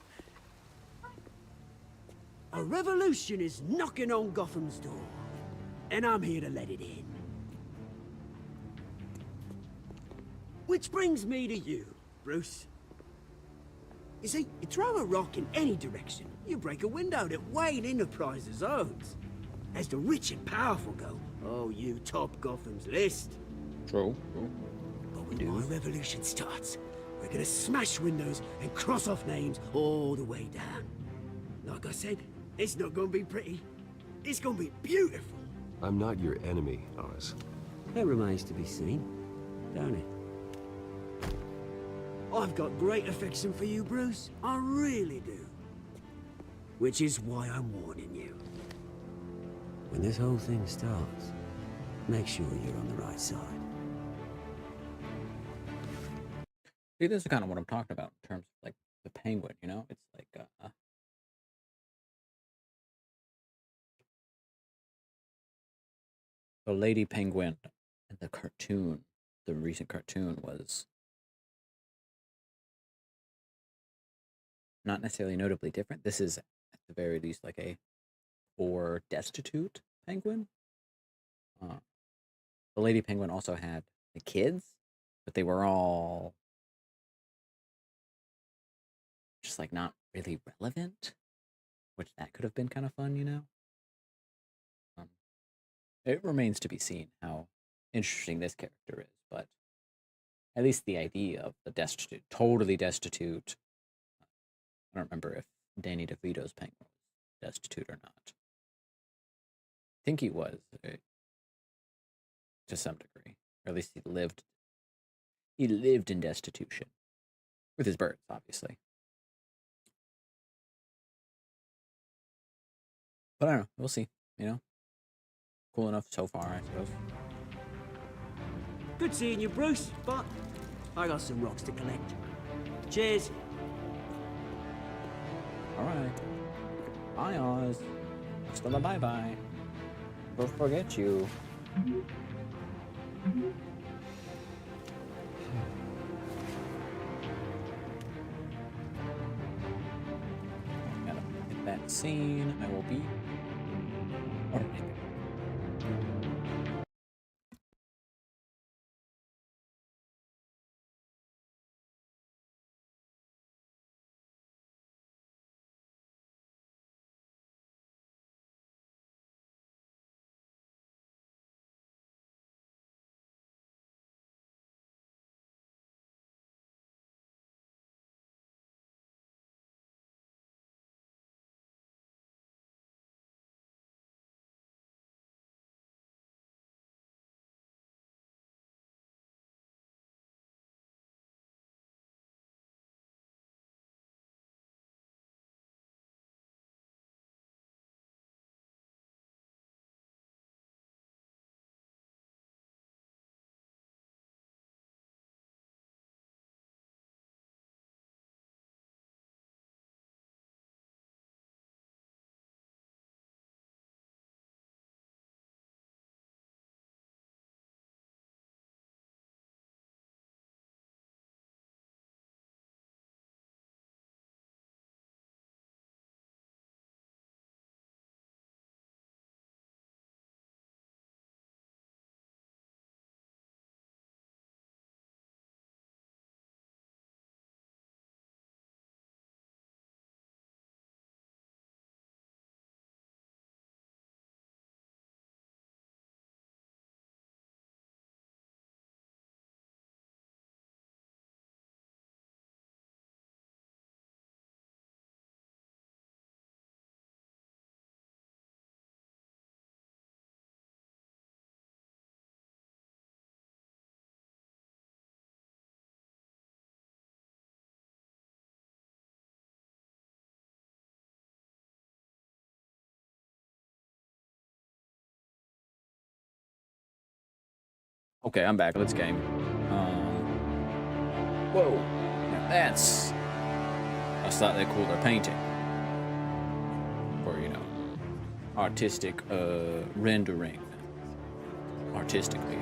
A revolution is knocking on Gotham's door, and I'm here to let it in. Which brings me to you, Bruce. You see, you throw a rock in any direction, you break a window that Wayne Enterprises owns. As the rich and powerful go, oh, you top Gotham's list. True. But when my revolution starts, we're gonna smash windows and cross off names all the way down. Like I said, it's not gonna be pretty. It's gonna be beautiful. I'm not your enemy, Oz. That remains to be seen, don't it? I've got great affection for you, Bruce. I really do. Which is why I'm warning you. When this whole thing starts, make sure you're on the right side. See, this is kind of what I'm talking about in terms of like the Penguin, you know? It's like the Lady Penguin in the cartoon, the recent cartoon, was not necessarily notably different. This is at the very least like a poor, destitute penguin. The Lady Penguin also had the kids, but they were all just like not really relevant, which that could have been kind of fun, you know? It remains to be seen how interesting this character is, but at least the idea of the destitute, totally destitute. I don't remember if Danny DeVito's penguin was destitute or not. I think he was, to some degree, or at least he lived in destitution with his birds, obviously. But I don't know. We'll see. You know, cool enough so far, I suppose. Good seeing you, Bruce, but I got some rocks to collect. Cheers. All right. Bye, Oz. Hasta la bye-bye. Don't forget you. Gotta hit that scene. I will be... All right. Okay, I'm back. Let's game. Whoa. Now that's a slightly cooler painting. For, you know, artistic rendering. Artistically.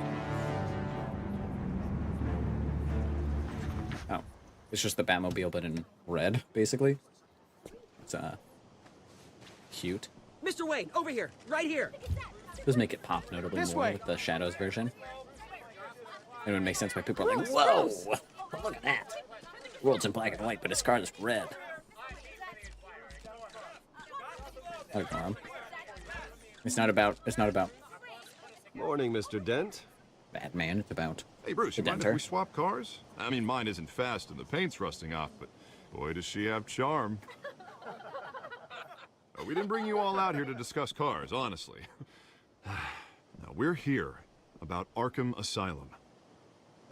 Oh. It's just the Batmobile, but in red, basically. It's, cute. Mr. Wayne, over here, right here. Does make it pop notably This more way. with the Shadows version. And it would make sense why people are like, whoa! Look at that. The world's in black and white, but his car is red. I'll ignore him. It's not about Morning, Mr. Dent. Batman, it's about Hey, Bruce, the you mind Denter. if we swap cars? I mean, mine isn't fast and the paint's rusting off, but boy, does she have charm. We didn't bring you all out here to discuss cars, honestly. Now, we're here about Arkham Asylum.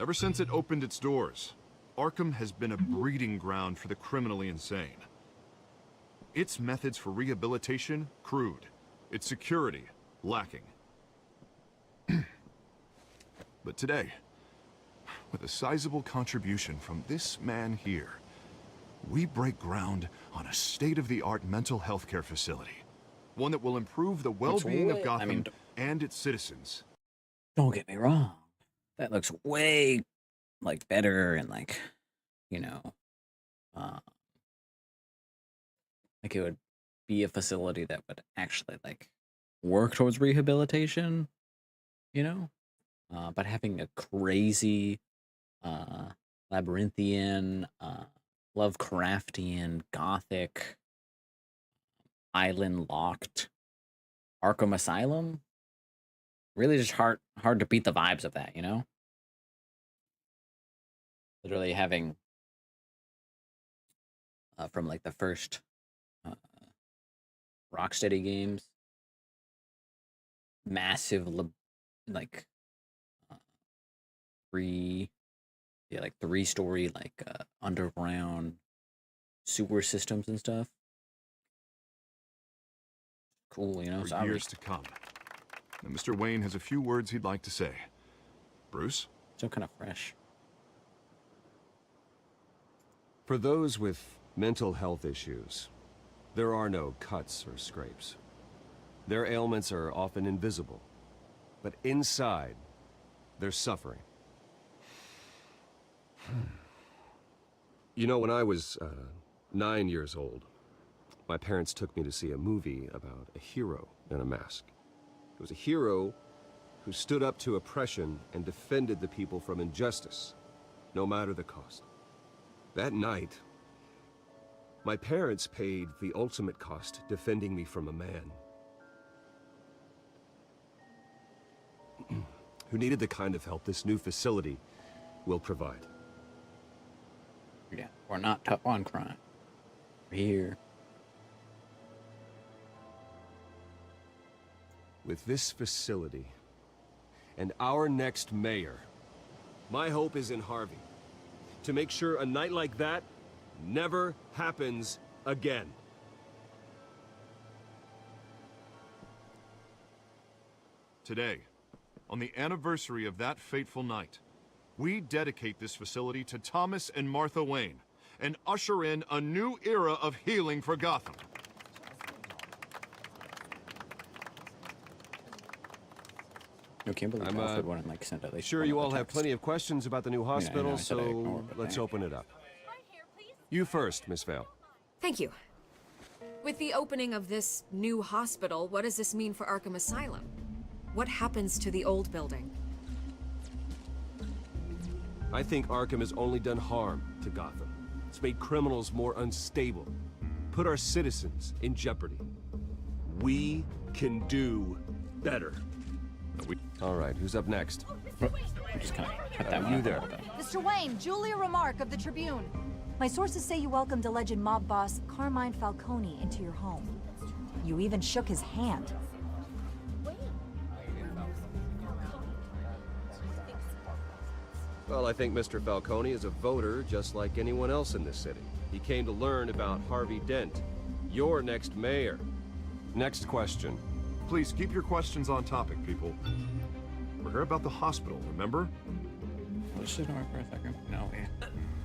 Ever since it opened its doors, Arkham has been a breeding ground for the criminally insane. Its methods for rehabilitation, crude. Its security, lacking. But today, with a sizable contribution from this man here, we break ground on a state-of-the-art mental health care facility. One that will improve the well-being of Gotham and its citizens. Don't get me wrong. That looks way, like, better and, like, you know, like it would be a facility that would actually, like, work towards rehabilitation, you know? But having a crazy, labyrinthian, Lovecraftian, gothic, island-locked Arkham Asylum, really just hard to beat the vibes of that, you know? Literally having, from, like, the first Rocksteady games, massive, like, three-story, like, underground sewer systems and stuff. Cool, you know? For So years to come. Now, Mr. Wayne has a few words he'd like to say. Bruce? So kind of fresh. For those with mental health issues, there are no cuts or scrapes. Their ailments are often invisible, but inside, they're suffering. You know, when I was 9 years old, my parents took me to see a movie about a hero in a mask. It was a hero who stood up to oppression and defended the people from injustice, no matter the cost. That night, my parents paid the ultimate cost defending me from a man who needed the kind of help this new facility will provide. Yeah, we're not tough on crime. We're here. With this facility and our next mayor, my hope is in Harvey. To make sure a night like that never happens again. Today, on the anniversary of that fateful night, we dedicate this facility to Thomas and Martha Wayne and usher in a new era of healing for Gotham. I can't believe I'm Alfred wouldn't like send at least sure one you of the all have texts. plenty of questions about the new I know hospital, I said I ignore, so but let's thank open it up. You first, Miss Vale. Thank you. With the opening of this new hospital, what does this mean for Arkham Asylum? What happens to the old building? I think Arkham has only done harm to Gotham. It's made criminals more unstable, put our citizens in jeopardy. We can do better. All right, who's up next? I'm just kind of cut that one You out a there. little bit. Mr. Wayne, Julia Remark of the Tribune. My sources say you welcomed alleged mob boss Carmine Falcone into your home. You even shook his hand. Well, I think Mr. Falcone is a voter just like anyone else in this city. He came to learn about Harvey Dent, your next mayor. Next question. Please keep your questions on topic, people. We're here about the hospital, remember? Let's just ignore it for a second. No, yeah.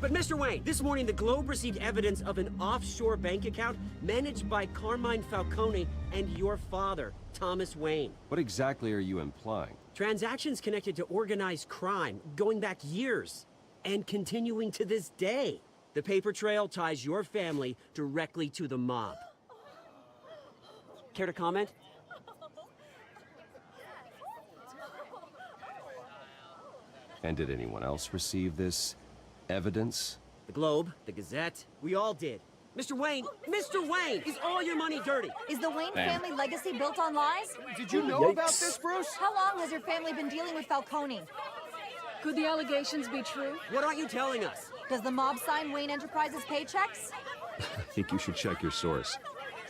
But Mr. Wayne, this morning the Globe received evidence of an offshore bank account managed by Carmine Falcone and your father, Thomas Wayne. What exactly are you implying? Transactions connected to organized crime, going back years, and continuing to this day. The paper trail ties your family directly to the mob. Care to comment? And did anyone else receive this evidence? The Globe, the Gazette, we all did. Mr. Wayne, is all your money dirty? Is the Wayne family legacy built on lies? Did you know about this, Bruce? How long has your family been dealing with Falcone? Could the allegations be true? What aren't you telling us? Does the mob sign Wayne Enterprises paychecks? I think you should check your source.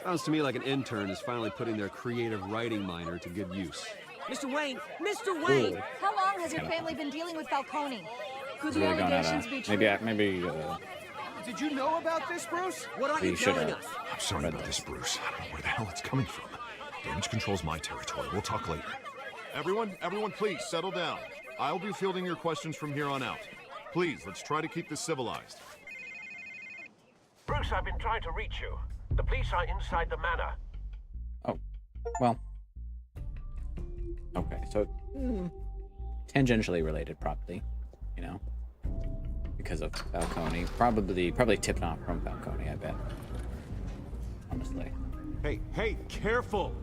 Sounds to me like an intern is finally putting their creative writing minor to good use. Mr. Wayne! Mr. Wayne! How long has your family been dealing with Falcone? Could the allegations be true? Maybe. Did you know about this, Bruce? What are you telling us? I'm sorry about this, Bruce. I don't know where the hell it's coming from. Damage control's my territory. We'll talk later. Everyone, please settle down. I'll be fielding your questions from here on out. Please, let's try to keep this civilized. Bruce, I've been trying to reach you. The police are inside the manor. Oh, well. Okay, so tangentially related, probably, you know, because of Falcone. Probably tipped off from Falcone, I bet. Honestly. Hey, careful!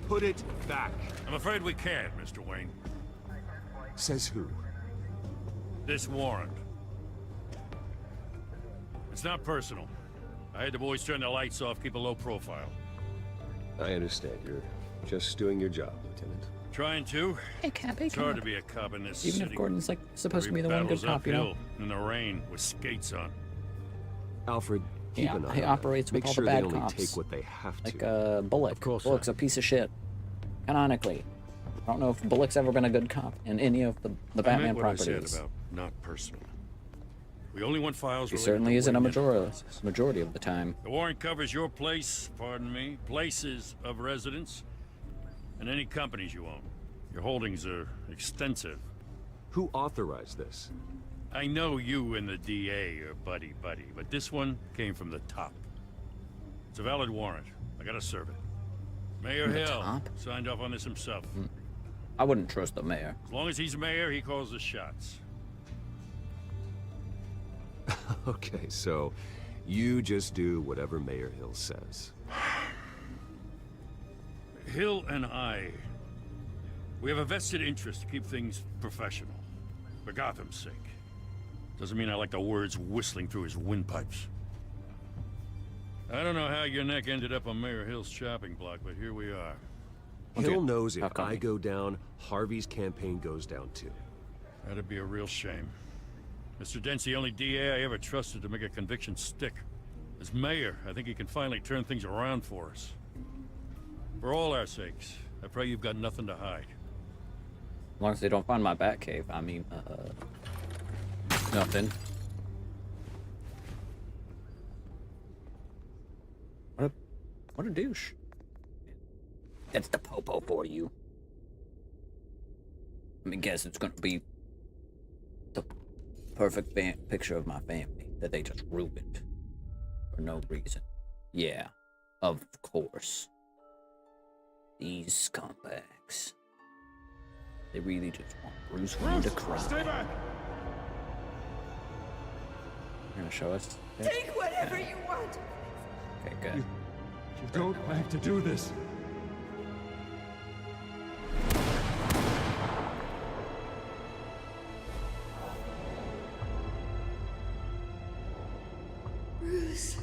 Put it back. I'm afraid we can't, Mr. Wayne. Says who? This warrant. It's not personal. I had the boys turn the lights off, keep a low profile. I understand. You're just doing your job, Lieutenant. Trying to. Hey, Cap, It's hard to be a cop in this Even city. if Gordon's like supposed to be the one good Battles cop, you know. uphill in the rain with skates on. Alfred, keep an eye he on operates them. with Make all sure the bad they only cops. take what they have to. Like Bullock. Of course, Bullock's a piece of shit. Canonically. I don't know if Bullock's ever been a good cop in any of the I Batman meant what properties. I said about not personal. We only want files. He related certainly to isn't a Wayne majority of the time. The warrant covers your place, pardon me, places of residence, and any companies you own. Your holdings are extensive. Who authorized this? I know you and the DA are buddy-buddy, but this one came from the top. It's a valid warrant. I gotta serve it. Mayor From the Hill top? signed off on this himself. I wouldn't trust the mayor. As long as he's mayor, he calls the shots. Okay, so you just do whatever Mayor Hill says. Hill and I, we have a vested interest to keep things professional. For Gotham's sake. Doesn't mean I like the words whistling through his windpipes. I don't know how your neck ended up on Mayor Hill's chopping block, but here we are. Hill knows if I go down, Harvey's campaign goes down too. That'd be a real shame. Mr. Dent's the only DA I ever trusted to make a conviction stick. As mayor, I think he can finally turn things around for us. For all our sakes, I pray you've got nothing to hide. As long as they don't find my Batcave, I mean, nothing. What a douche. That's the popo for you. Let me guess, it's gonna be the perfect picture of my family that they just ruined for no reason. Yeah, of course. These scumbags. They really just want Bruce Wayne to cry. Stay back! You're gonna show us? Take whatever you want. Okay, good. You don't have to do this. Bruce.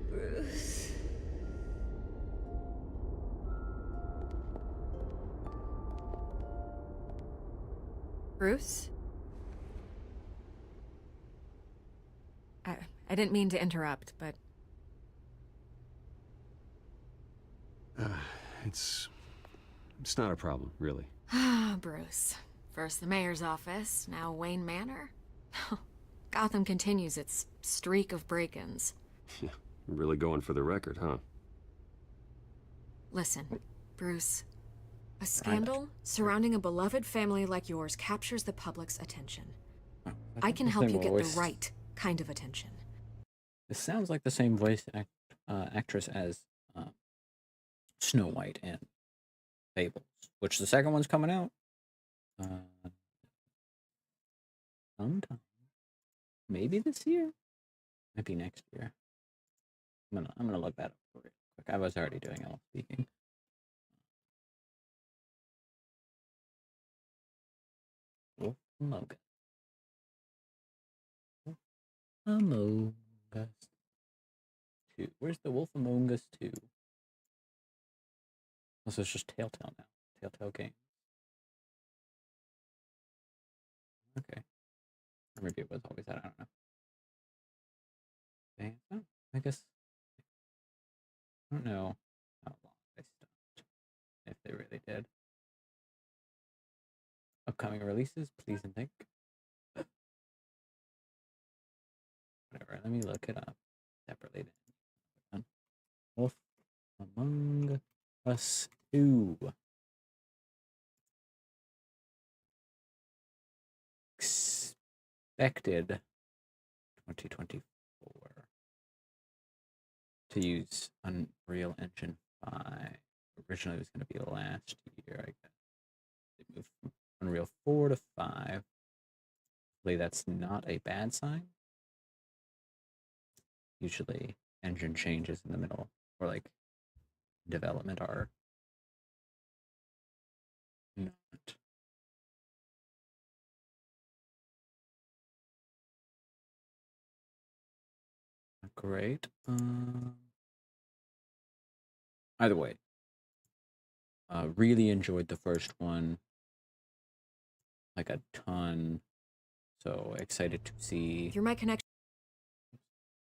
Bruce. Bruce? I didn't mean to interrupt, but... It's not a problem, really. Ah, Bruce. First the mayor's office, now Wayne Manor. Gotham continues its streak of break-ins. Yeah, you're really going for the record, huh? Listen, Bruce. A scandal surrounding a beloved family like yours captures the public's attention. I can help you get the right kind of attention. This sounds like the same voice actress as Snow White and Fables, which the second one's coming out sometime, maybe this year, might be next year. I'm gonna look that up real quick. I was already doing it while speaking. Wolf Among Us. Among Us 2. Where's the Wolf Among Us 2? Oh, so it's just Telltale now. Telltale Games. Okay. Or maybe it was always that. I don't know. Okay. Oh, I guess. I don't know how long they stopped. If they really did. Upcoming releases, please and thank. Whatever. Let me look it up separately. Wolf Among Us 2. Expected 2024 to use Unreal Engine 5. Originally it was going to be last year, I guess. They moved from Unreal 4 to 5. Hopefully that's not a bad sign. Usually engine changes in the middle, or like development, are not great. Either way, really enjoyed the first one, like a ton. So excited to see. You're my connection.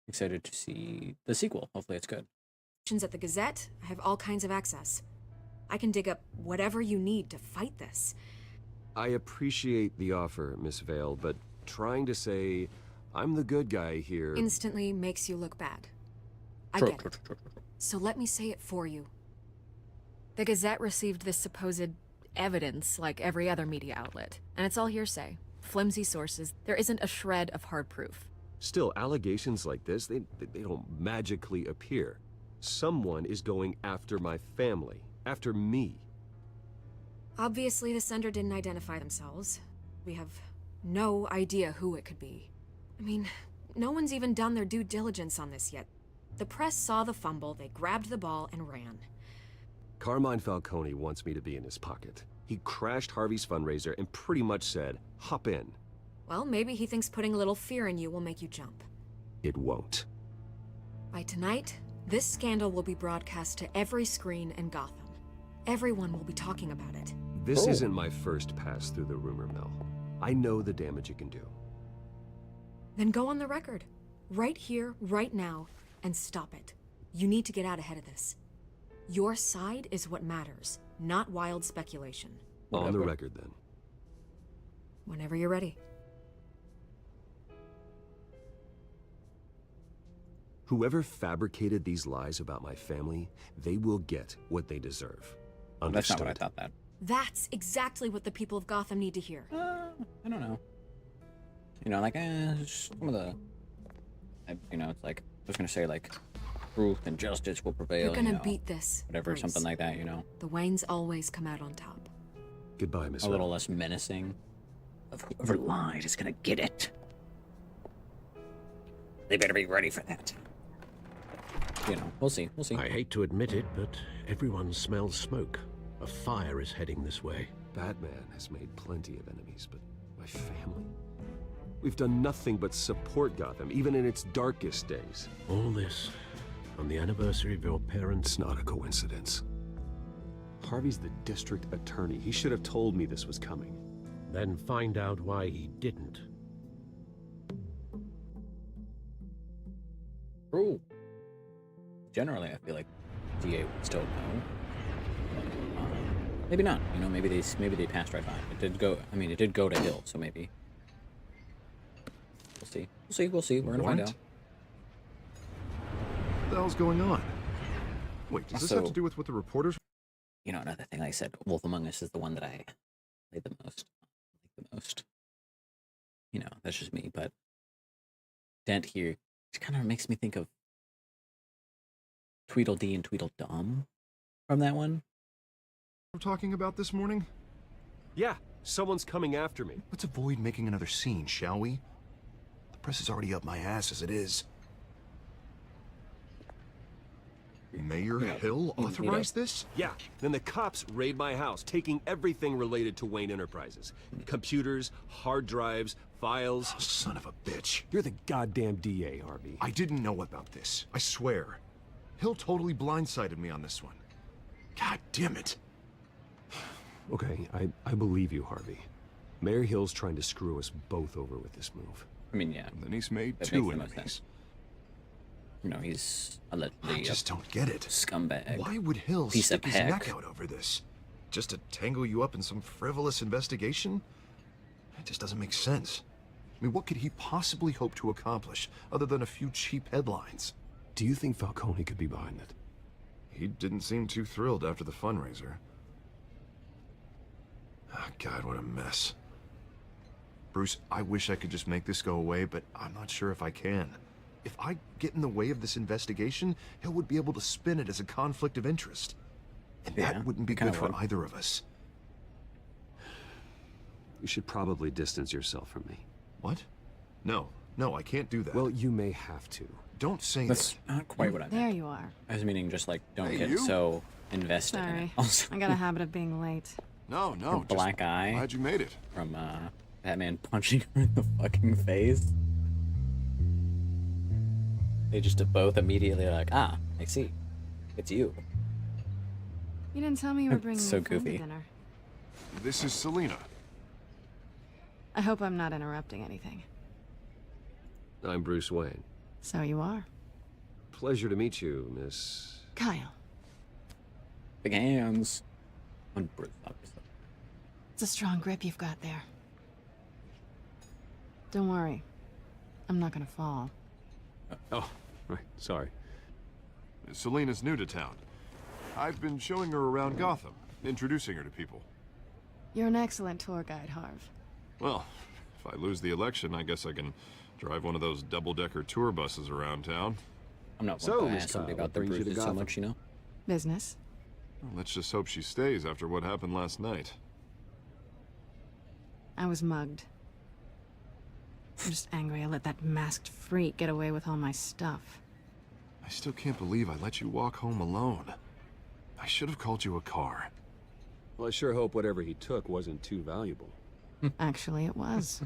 Excited to see the sequel. Hopefully it's good. At the Gazette, I have all kinds of access. I can dig up whatever you need to fight this. I appreciate the offer, Miss Vale, but trying to say I'm the good guy here Instantly makes you look bad. I get it. So let me say it for you. The Gazette received this supposed evidence like every other media outlet, and it's all hearsay. Flimsy sources. There isn't a shred of hard proof. Still, allegations like this, they don't magically appear. Someone is going after my family, after me. Obviously, the sender didn't identify themselves. We have no idea who it could be. I mean, no one's even done their due diligence on this yet. The press saw the fumble, they grabbed the ball and ran. Carmine Falcone wants me to be in his pocket. He crashed Harvey's fundraiser and pretty much said, hop in. Well, maybe he thinks putting a little fear in you will make you jump. It won't. By tonight, this scandal will be broadcast to every screen in Gotham. Everyone will be talking about it. This isn't my first pass through the rumor mill. I know the damage it can do. Then go on the record. Right here, right now, and stop it. You need to get out ahead of this. Your side is what matters, not wild speculation. On the record, then. Whenever you're ready. Whoever fabricated these lies about my family, they will get what they deserve. Understood? That's not what I thought that. That's exactly what the people of Gotham need to hear. I don't know. You know, like, some of the... You know, it's like, I was gonna say, like, truth and justice will prevail. You're gonna beat this. Whatever, Bruce. something like that, you know. The Waynes always come out on top. Goodbye, Miss A little less menacing. Of whoever lied is gonna get it. They better be ready for that. You know, we'll see, we'll see. I hate to admit it, but everyone smells smoke. A fire is heading this way. Batman has made plenty of enemies, but my family? We've done nothing but support Gotham, even in its darkest days. All this on the anniversary of your parents'... It's not a coincidence. Harvey's the district attorney. He should have told me this was coming. Then find out why he didn't. True. Generally, I feel like DA would still know. Maybe not. You know, maybe they passed right by. It did go. I mean, it did go to Hill, so maybe. We'll see. We'll see. We'll see. We're gonna find out. What the hell's going on? Wait, does this have Also- to do with what the reporters You know, another thing, like I said, Wolf Among Us is the one that I played the most. Like the most. You know, that's just me, but Dent here kind of makes me think of Tweedledee and Tweedledum from that one. We're talking about this morning? Yeah, someone's coming after me. Let's avoid making another scene, shall we? The press is already up my ass as it is. Mayor Hill authorized this? Yeah, then the cops raid my house, taking everything related to Wayne Enterprises. Computers, hard drives, files. Oh, son of a bitch. You're the goddamn DA, Harvey. I didn't know about this. I swear. Hill totally blindsided me on this one. God damn it. Okay, I believe you, Harvey. Mayor Hill's trying to screw us both over with this move. I mean, yeah. And then he's made that 2 enemies. You know, he's allegedly I just don't get it. Scumbag. Why would Hill piece stick of his heck. neck out over this? Just to tangle you up in some frivolous investigation? It just doesn't make sense. I mean, what could he possibly hope to accomplish other than a few cheap headlines? Do you think Falcone could be behind it? He didn't seem too thrilled after the fundraiser. Oh, God, what a mess. Bruce, I wish I could just make this go away, but I'm not sure if I can. If I get in the way of this investigation, Hill would be able to spin it as a conflict of interest. And that wouldn't be good for either of us. You should probably distance yourself from me. What? No, I can't do that. Well, you may have to. Don't say That's not quite what I meant. There you are. I was meaning just like, don't Hey, get you. so invested in it. Sorry. Also, I got a habit of being late. No, her black eye. Glad you made it. From Batman punching her in the fucking face. They just both immediately like, I see. It's you. You didn't tell me you were bringing So your friend to goofy. dinner. This is Selena. I hope I'm not interrupting anything. I'm Bruce Wayne. So you are. Pleasure to meet you, Miss... Kyle. Big hands. On Bruce, obviously. It's a strong grip you've got there. Don't worry. I'm not gonna fall. Oh, right, sorry. Selena's new to town. I've been showing her around Gotham, introducing her to people. You're an excellent tour guide, Harv. Well, if I lose the election, I guess I can drive one of those double-decker tour buses around town. I'm not So, one to Miss ask something Kyle, about the what brings you to bruises so Gotham? much, you know? Business. Well, let's just hope she stays after what happened last night. I was mugged. I'm just angry I let that masked freak get away with all my stuff. I still can't believe I let you walk home alone. I should have called you a car. Well, I sure hope whatever he took wasn't too valuable. Actually, it was.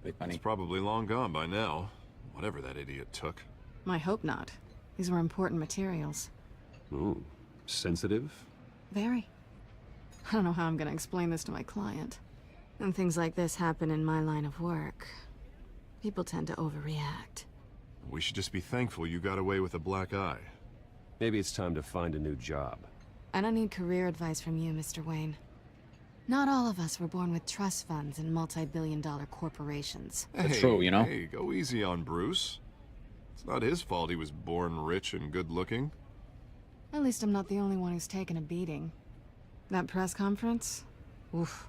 Pretty funny. It's probably long gone by now, whatever that idiot took. I hope not. These were important materials. Ooh, sensitive? Very. I don't know how I'm gonna explain this to my client. When things like this happen in my line of work, people tend to overreact. We should just be thankful you got away with a black eye. Maybe it's time to find a new job. I don't need career advice from you, Mr. Wayne. Not all of us were born with trust funds and multi-billion-dollar corporations. That's true, you know? Hey, go easy on Bruce. It's not his fault he was born rich and good-looking. At least I'm not the only one who's taken a beating. That press conference? Oof.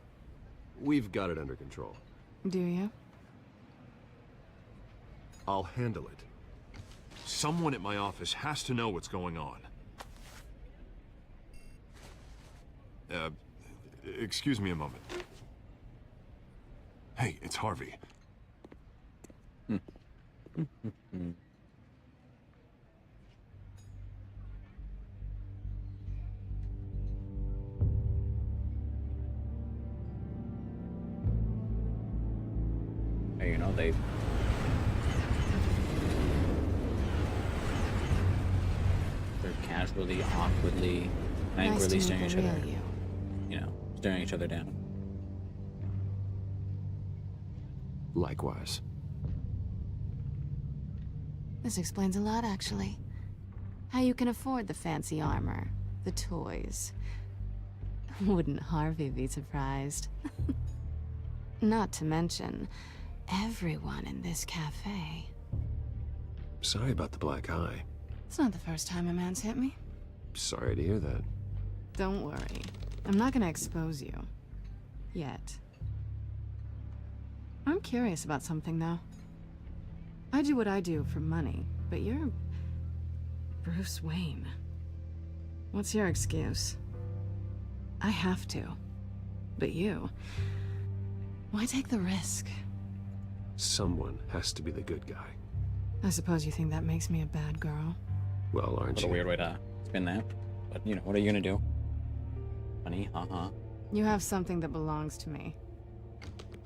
We've got it under control. Do you? I'll handle it. Someone at my office has to know what's going on. Excuse me a moment. Hey, it's Harvey. Hey, you know, they're casually, awkwardly, Nice to angrily meet staring the each real other. you. You know, staring each other down. Likewise. This explains a lot, actually. How you can afford the fancy armor, the toys. Wouldn't Harvey be surprised? Not to mention, everyone in this cafe. Sorry about the black eye. It's not the first time a man's hit me. Sorry to hear that. Don't worry. I'm not gonna expose you. Yet. I'm curious about something, though. I do what I do for money, but you're... Bruce Wayne. What's your excuse? I have to. But you... Why take the risk? Someone has to be the good guy. I suppose you think that makes me a bad girl. Well, aren't What you? a weird way to spin that. But, you know, what are you gonna do? Funny, haha. You have something that belongs to me.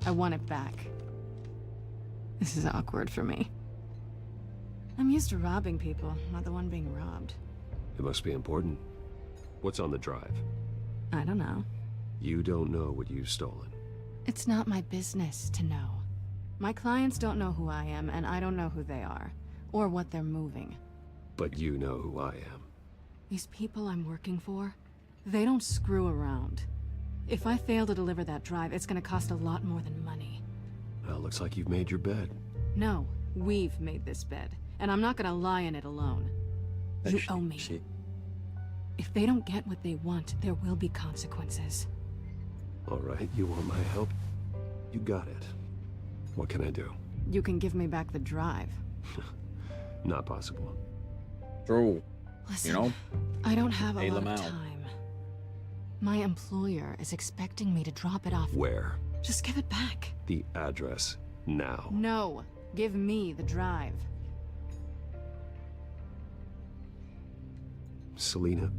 I want it back. This is awkward for me. I'm used to robbing people, not the one being robbed. It must be important. What's on the drive? I don't know. You don't know what you've stolen. It's not my business to know. My clients don't know who I am, and I don't know who they are, or what they're moving. But you know who I am. These people I'm working for, they don't screw around. If I fail to deliver that drive, it's gonna cost a lot more than money. Well, looks like you've made your bed. No, we've made this bed, and I'm not gonna lie in it alone. You owe me. If they don't get what they want, there will be consequences. All right, you want my help? You got it. What can I do? You can give me back the drive. Not possible. True. Listen, You know? I don't have a Bail lot him of out. time. My employer is expecting me to drop it off. Where? Just give it back. The address. Now. No, give me the drive. Selina,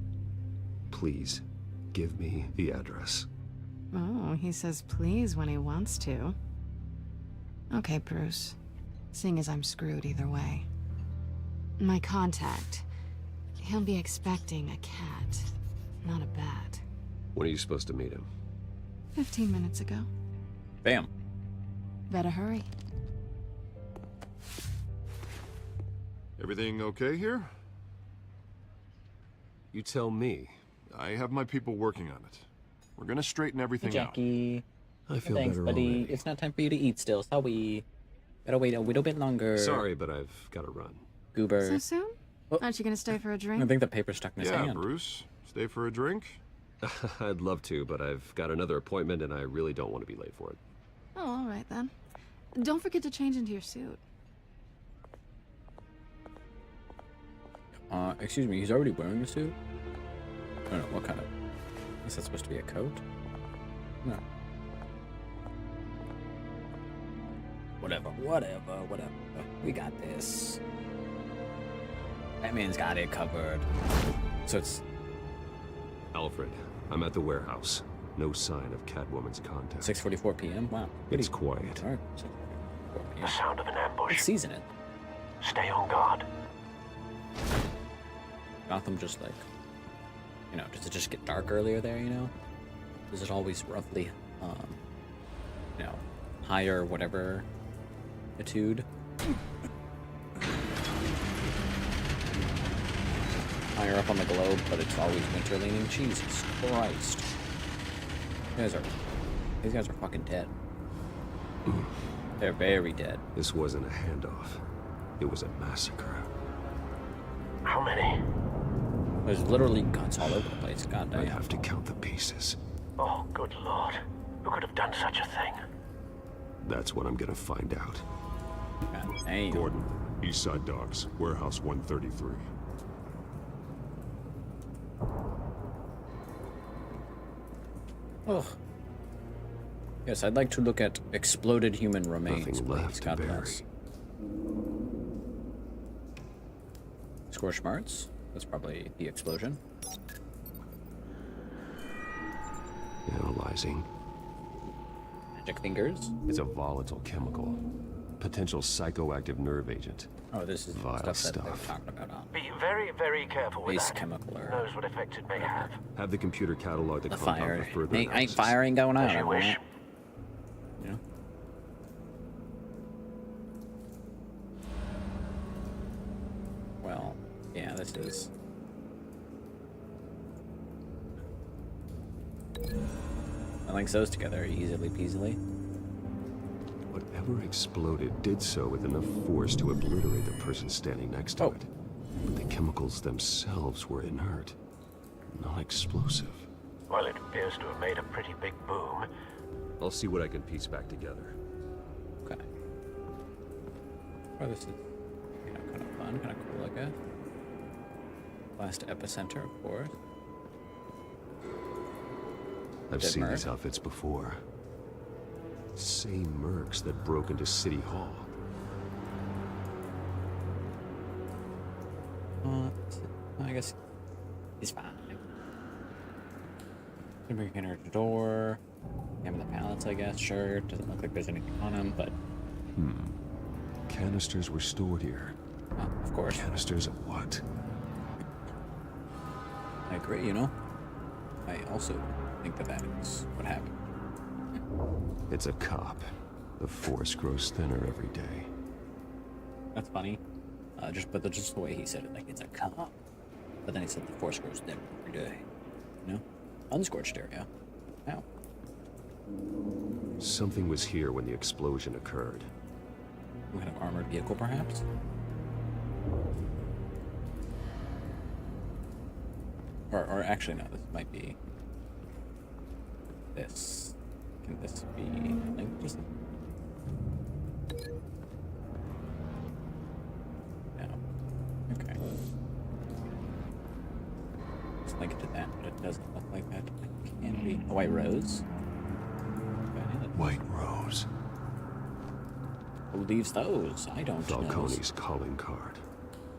please, give me the address. Oh, he says please when he wants to. Okay, Bruce. Seeing as I'm screwed either way. My contact. He'll be expecting a cat, not a bat. When are you supposed to meet him? 15 minutes ago. Bam. Better hurry. Everything okay here? You tell me. I have my people working on it. We're gonna straighten everything Jackie. I feel Thanks, better buddy. already. It's not time for you to eat still. Sorry. Gotta wait a little bit longer. Sorry, but I've got to run. Goober. So soon? Aren't you gonna stay for a drink? I think the paper's stuck in out. his Yeah, hand. Bruce. Stay for a drink? I'd love to, but I've got another appointment and I really don't want to be late for it. Oh, all right then. Don't forget to change into your suit. Excuse me, he's already wearing a suit? I don't know, what kind of... Is that supposed to be a coat? No. Whatever. We got this. Batman's got it covered. So it's... Alfred, I'm at the warehouse. No sign of Catwoman's contact. 6:44 p.m.? Wow. It's quiet. All right. The sound of an ambush. What season it? Stay on guard. Gotham just like... You know, does it just get dark earlier there, you know? Does it always roughly, you know, higher whatever attitude? Higher up on the globe, but it's always winter leaning. Jesus Christ. These guys are fucking dead. They're very dead. This wasn't a handoff. It was a massacre. How many? There's literally guts all over the place. God damn. I'd have to count the pieces. Oh, good lord. Who could have done such a thing? That's what I'm gonna find out. God damn. Gordon, Eastside Docks, Warehouse 133. Ugh. Yes, I'd like to look at exploded human remains, Nothing please. left to God bury. bless. Score smarts. That's probably the explosion. Analyzing. Magic fingers. It's a volatile chemical. Potential psychoactive nerve agent. Oh, this is Vile stuff that they're stuff. talking about. Be very, very careful with Base that. chemical or... Who knows what effect it may have. Have the computer catalog the The compound fire. for further Ain't analysis. firing going on. As you wish. You know? Well, yeah, this is... I links those together easily peasily. Whatever exploded did so with enough force to obliterate the person standing next to it. But the chemicals themselves were inert. Non-explosive. Well, it appears to have made a pretty big boom. I'll see what I can piece back together. Okay. Well, this is, you know, kind of fun, kind of cool, I guess. Last epicenter, of course. I've Dead seen merc. these outfits before. Same mercs that broke into City Hall. I guess he's fine. Timber container at the door. Him in the pallets, I guess. Sure. Doesn't look like there's anything on him, but. Canisters were stored here. Of course. Canisters of what? I agree, you know. I also think that is what happened. It's a cop. The force grows thinner every day. That's funny. Just the way he said it, like it's a cop. But then he said the force grows thinner every day. You know? Unscorched area. Ow. Something was here when the explosion occurred. Some kind of armored vehicle, perhaps? Or actually, no, this might be... This. Can this be linked to something? No. Okay. Let's link it to that, but it doesn't look like that. It can be a white rose. Okay, White rose. who leaves those? I don't know. Falcone's calling card.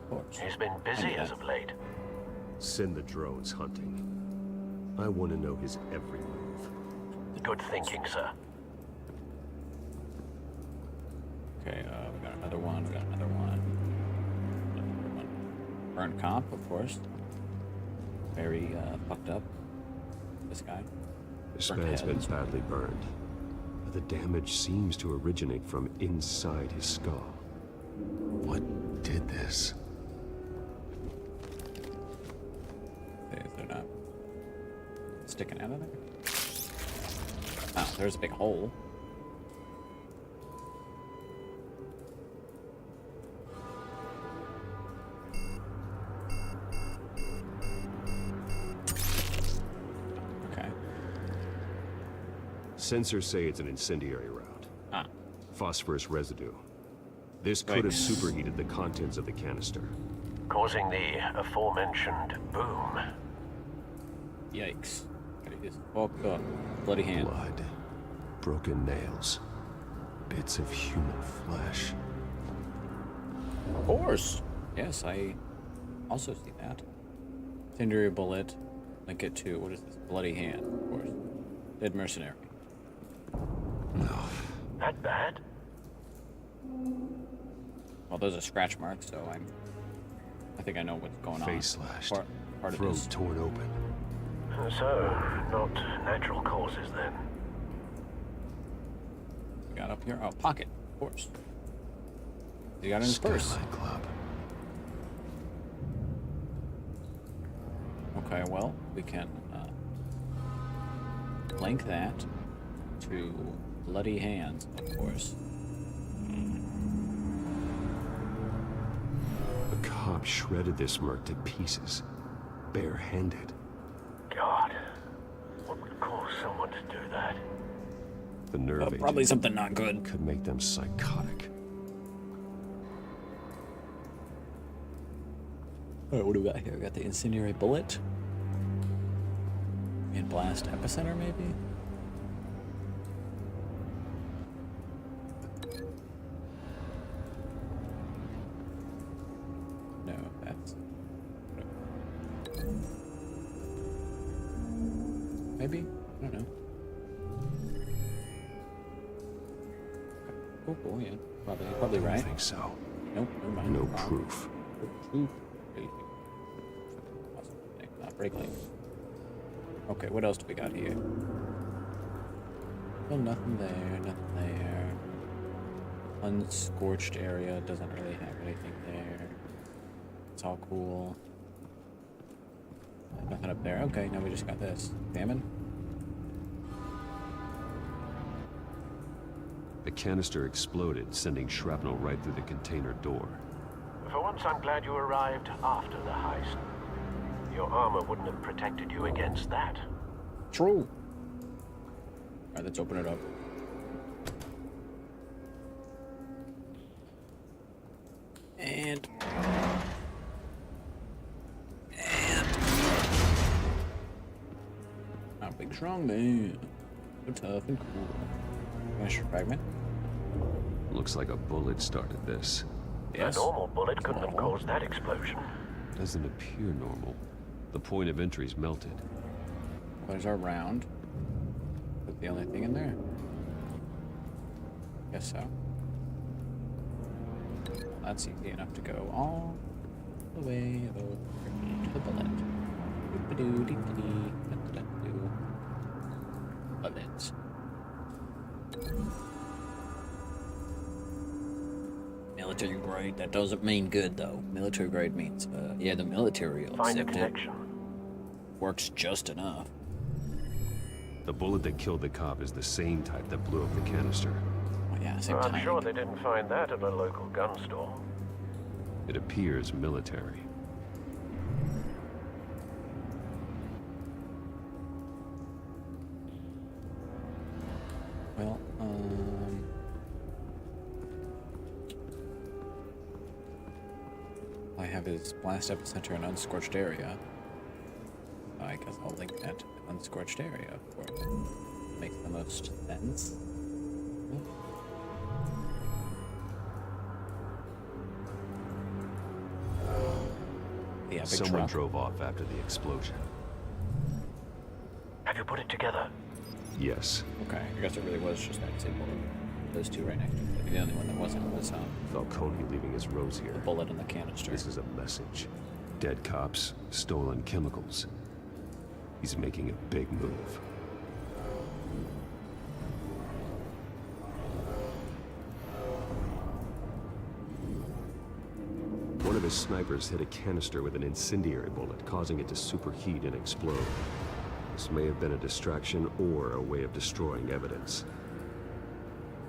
Of course. He's been busy as of late. Send the drones hunting. I want to know his every move. Good thinking, sir. Okay, we got another one, we got another one. Burnt cop, of course. Very, fucked up. This guy. This Burnt man's been heads. badly burned. But the damage seems to originate from inside his skull. What did this? Okay, they're not sticking out of there. Oh, there's a big hole. Okay. Sensors say it's an incendiary round. Phosphorus residue. This could have superheated the contents of the canister. Causing the aforementioned boom. Yikes. Gotta just walk up. Bloody hand. Blood. Broken nails. Bits of human flesh. Of course. Yes, I also see that. Incendiary bullet. Link it to, what is this? Bloody hand, of course. Dead mercenary. No. That bad? Well, those are scratch marks, so I think I know what's going on. Face slashed. Part of Throat this. torn open. So, not natural causes then. We got up here. Oh, pocket, of course. He got in his purse. Skyline Club. Okay, well, we can link that to bloody hands, of course. The cop shredded this merc to pieces. Barehanded. God, what would cause someone to do that? The nerve Probably agent something not good. could make them psychotic. Alright, what do we got here? We got the incendiary bullet. And blast epicenter, maybe? No, that's... Maybe? I don't know. Cool, yeah. Probably right. I think so. Nope, never mind. No Wrong. proof. Proof. Break link. Okay, what else do we got here? Well, nothing there, nothing there. Unscorched area, doesn't really have anything there. It's all cool. Nothing up there. Okay, now we just got this. Salmon? The canister exploded, sending shrapnel right through the container door. For once, I'm glad you arrived after the heist. Your armor wouldn't have protected you against that. True. Alright, let's open it up. And I'm a big strong man. So tough and cool. Master fragment. Looks like a bullet started this. Yes. A normal bullet couldn't have caused that explosion. Doesn't appear normal. The point of entry's melted. There's our round. Put the only thing in there. Guess so. That's easy enough to go all the way over to the bullet. Bullets. Military grade. That doesn't mean good though. Military grade means, yeah, the military will Find a accept it. connection. Works just enough. The bullet that killed the cop is the same type that blew up the canister. Oh, yeah, same I'm type. sure they didn't find that at a local gun store. It appears military. Well, I have his blast epicenter in unscorched area. I guess I'll link that to the unscorched area for makes the most sense. Yeah, big Someone truck. drove off after the explosion. Have you put it together? Yes. Okay, I guess it really was just that same bullet. Those two right next to it. The only one that wasn't was Falcone leaving his rose here. the bullet in the canister. This is a message. Dead cops, stolen chemicals. He's making a big move. One of his snipers hit a canister with an incendiary bullet, causing it to superheat and explode. This may have been a distraction or a way of destroying evidence.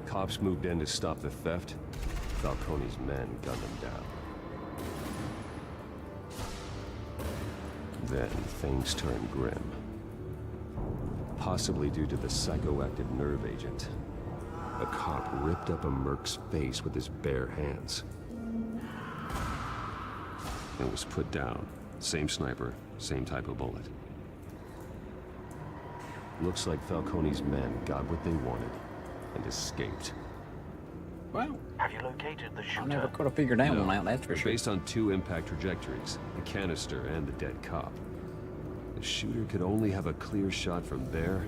Cops moved in to stop the theft. Falcone's men gunned them down. Then things turned grim. Possibly due to the psychoactive nerve agent. A cop ripped up a merc's face with his bare hands. And was put down. Same sniper, same type of bullet. Looks like Falcone's men got what they wanted and escaped. Wow. Have you located the shooter? I never could have figured that one out, that's for sure. Based on two impact trajectories, the canister and the dead cop. The shooter could only have a clear shot from there,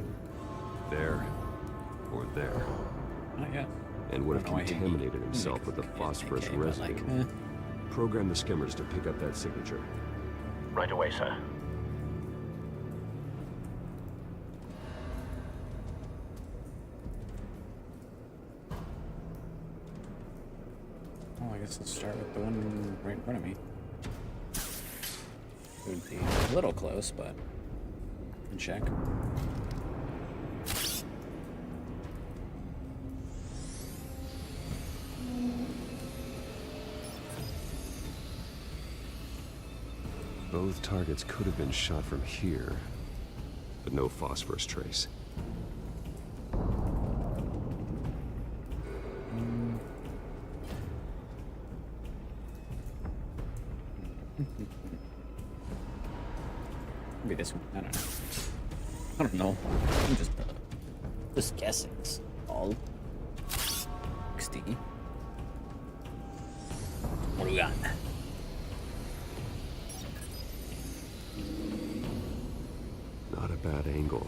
or there. Not yet. And would have I don't know why he- contaminated himself with the phosphorus but residue. like, Program the skimmers to pick up that signature. Right away, sir. Well, I guess let's start with the one right in front of me. It would be a little close, but I can check. Both targets could have been shot from here, but no phosphorus trace. Maybe this one. I don't know. I don't know. I'm just guessing. It's all 60. What do we got? Not a bad angle.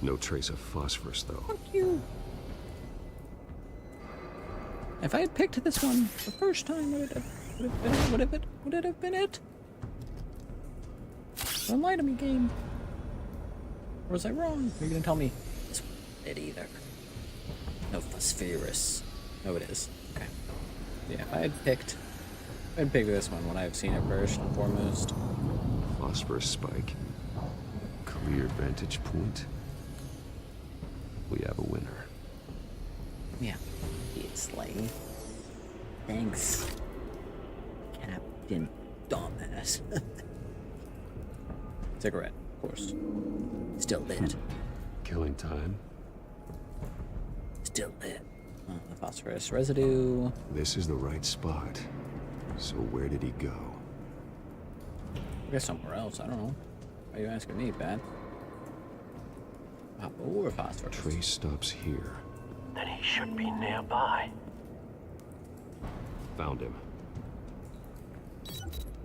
No trace of phosphorus, though. Fuck you. If I had picked this one the first time, would it have been it? Don't lie to me, game. Or was I wrong? Are you gonna tell me this wasn't it either? No phosphorus. No, it is. Okay. Yeah, if I had picked this one when I've seen it first and foremost. Phosphorus spike. Clear vantage point. We have a winner. Yeah. It's like, thanks, Captain Dumbass. Cigarette, of course. Still lit. Killing time. Still lit. The phosphorus residue. This is the right spot. So where did he go? I guess somewhere else. I don't know. Why are you asking me, Pat? Or phosphorus. Trace stops here. Then he should be nearby. Found him.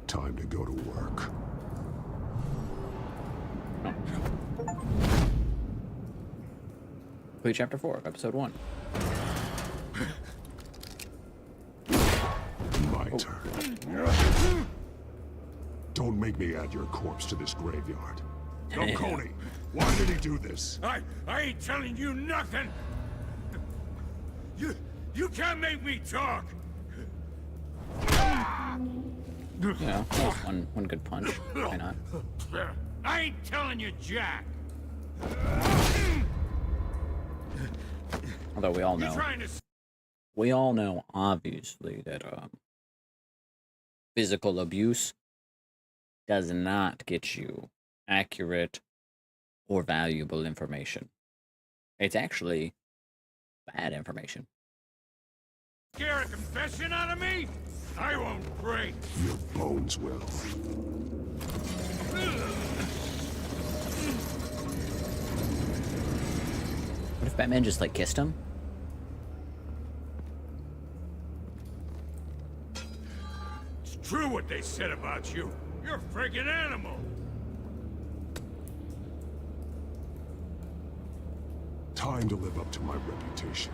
Time to go to work. Complete chapter 4 of episode 1. My turn. Don't make me add your corpse to this graveyard. Falcone, why did he do this? I ain't telling you nothing. You can't make me talk. Yeah, that was one good punch. Why not? I ain't telling you jack. Although we all know, obviously, that physical abuse does not get you accurate or valuable information. It's actually bad information. Scare a confession out of me? I won't break. Your bones will. What if Batman just, like, kissed him? It's true what they said about you. You're a friggin' animal. Time to live up to my reputation.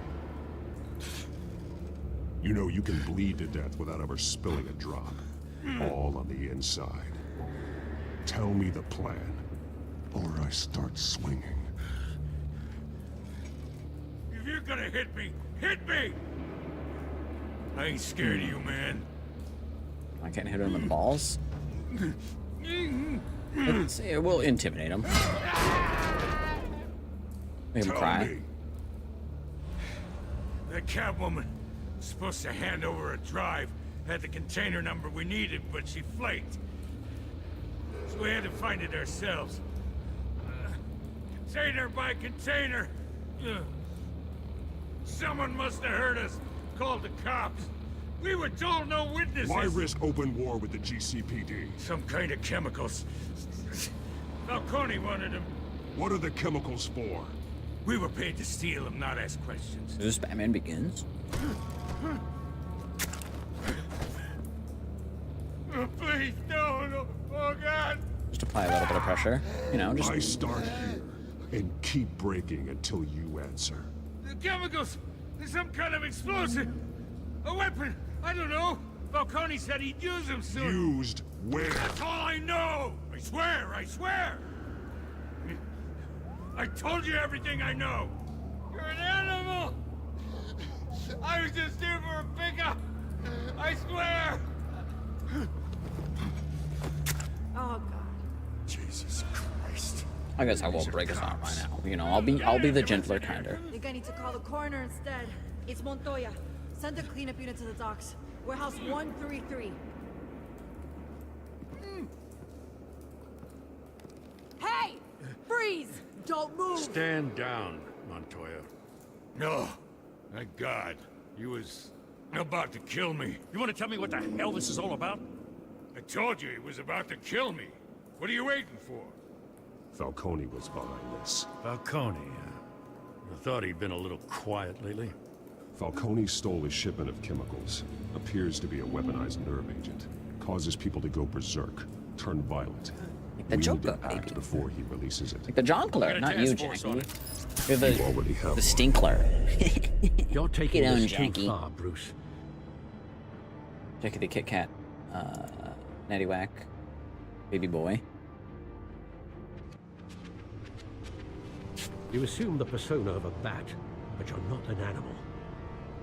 You know you can bleed to death without ever spilling a drop. All on the inside. Tell me the plan, or I start swinging. If you're gonna hit me, hit me! I ain't scared of you, man. I can't hit him in the balls? Let's see, we'll intimidate him. Make him cry. That Catwoman was supposed to hand over a drive, had the container number we needed, but she flaked. So we had to find it ourselves. Container by container. Someone must have heard us, called the cops. We were told no witnesses. Why risk open war with the GCPD? Some kind of chemicals. Falcone wanted them. What are the chemicals for? We were paid to steal them, not ask questions. Is this Batman Begins? Oh, please, no. Oh, God. Just apply a little bit of pressure. You know, just... I start here and keep breaking until you answer. The chemicals! There's some kind of explosive! A weapon! I don't know! Falcone said he'd use them soon! Used where? That's all I know! I swear! I told you everything I know! You're an animal! I was just here for a pickup! I swear! Oh, God. Jesus Christ. I guess I won't break his arm right now. You know, I'll be the gentler, kinder. I think I need to call the coroner instead. It's Montoya. Send a cleanup unit to the docks. Warehouse 133. Hey! Freeze! Don't move! Stand down, Montoya. No. Thank God. He was about to kill me. You want to tell me what the hell this is all about? I told you he was about to kill me. What are you waiting for? Falcone was behind this. Falcone, I thought he'd been a little quiet lately. Falcone stole a shipment of chemicals. Appears to be a weaponized nerve agent. Causes people to go berserk, turn violent. Like the We Joker, need to act before he releases it. Like the Jonkler, not you, Jackie. You're the, You already have the Stinkler. You're taking Get on, this too Jackie. far, Bruce. Jackie the Kit Kat. Natty Whack. Baby boy. You assume the persona of a bat, but you're not an animal.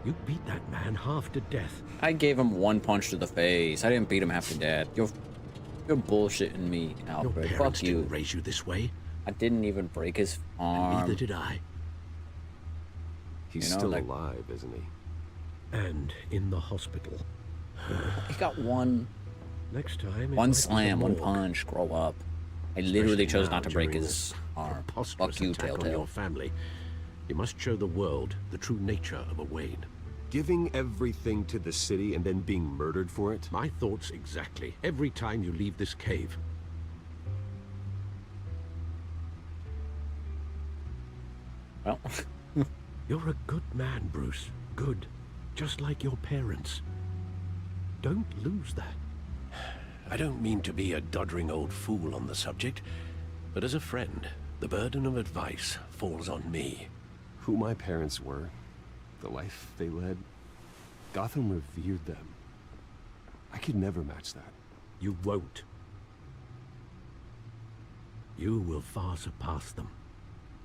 You beat that man half to death. I gave him one punch to the face. I didn't beat him half to death. You're bullshitting me, Alfred. Your Fuck parents you. didn't raise you this way. I didn't even break his arm. Neither did I. He's You know, still like- alive, isn't he? And in the hospital. He got one Next time. it might one be slam, the one morgue. punch, grow up. I literally Especially chose now not to break during his this arm. preposterous Fuck you, attack on Telltale. your family. You must show the world the true nature of a Wayne. Giving everything to the city and then being murdered for it? My thoughts exactly. Every time you leave this cave. Well, you're a good man, Bruce. Good. Just like your parents. Don't lose that. I don't mean to be a doddering old fool on the subject, but as a friend, the burden of advice falls on me. Who my parents were, the life they led, Gotham revered them. I could never match that. You won't. You will far surpass them.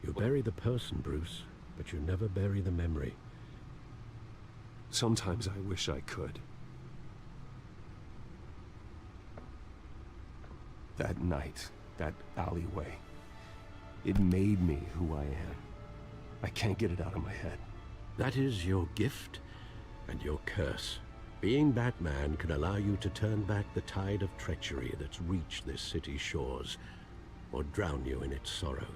You bury the person, Bruce, but you never bury the memory. Sometimes I wish I could. That night, that alleyway, it made me who I am. I can't get it out of my head. That is your gift and your curse. Being Batman can allow you to turn back the tide of treachery that's reached this city's shores, or drown you in its sorrow.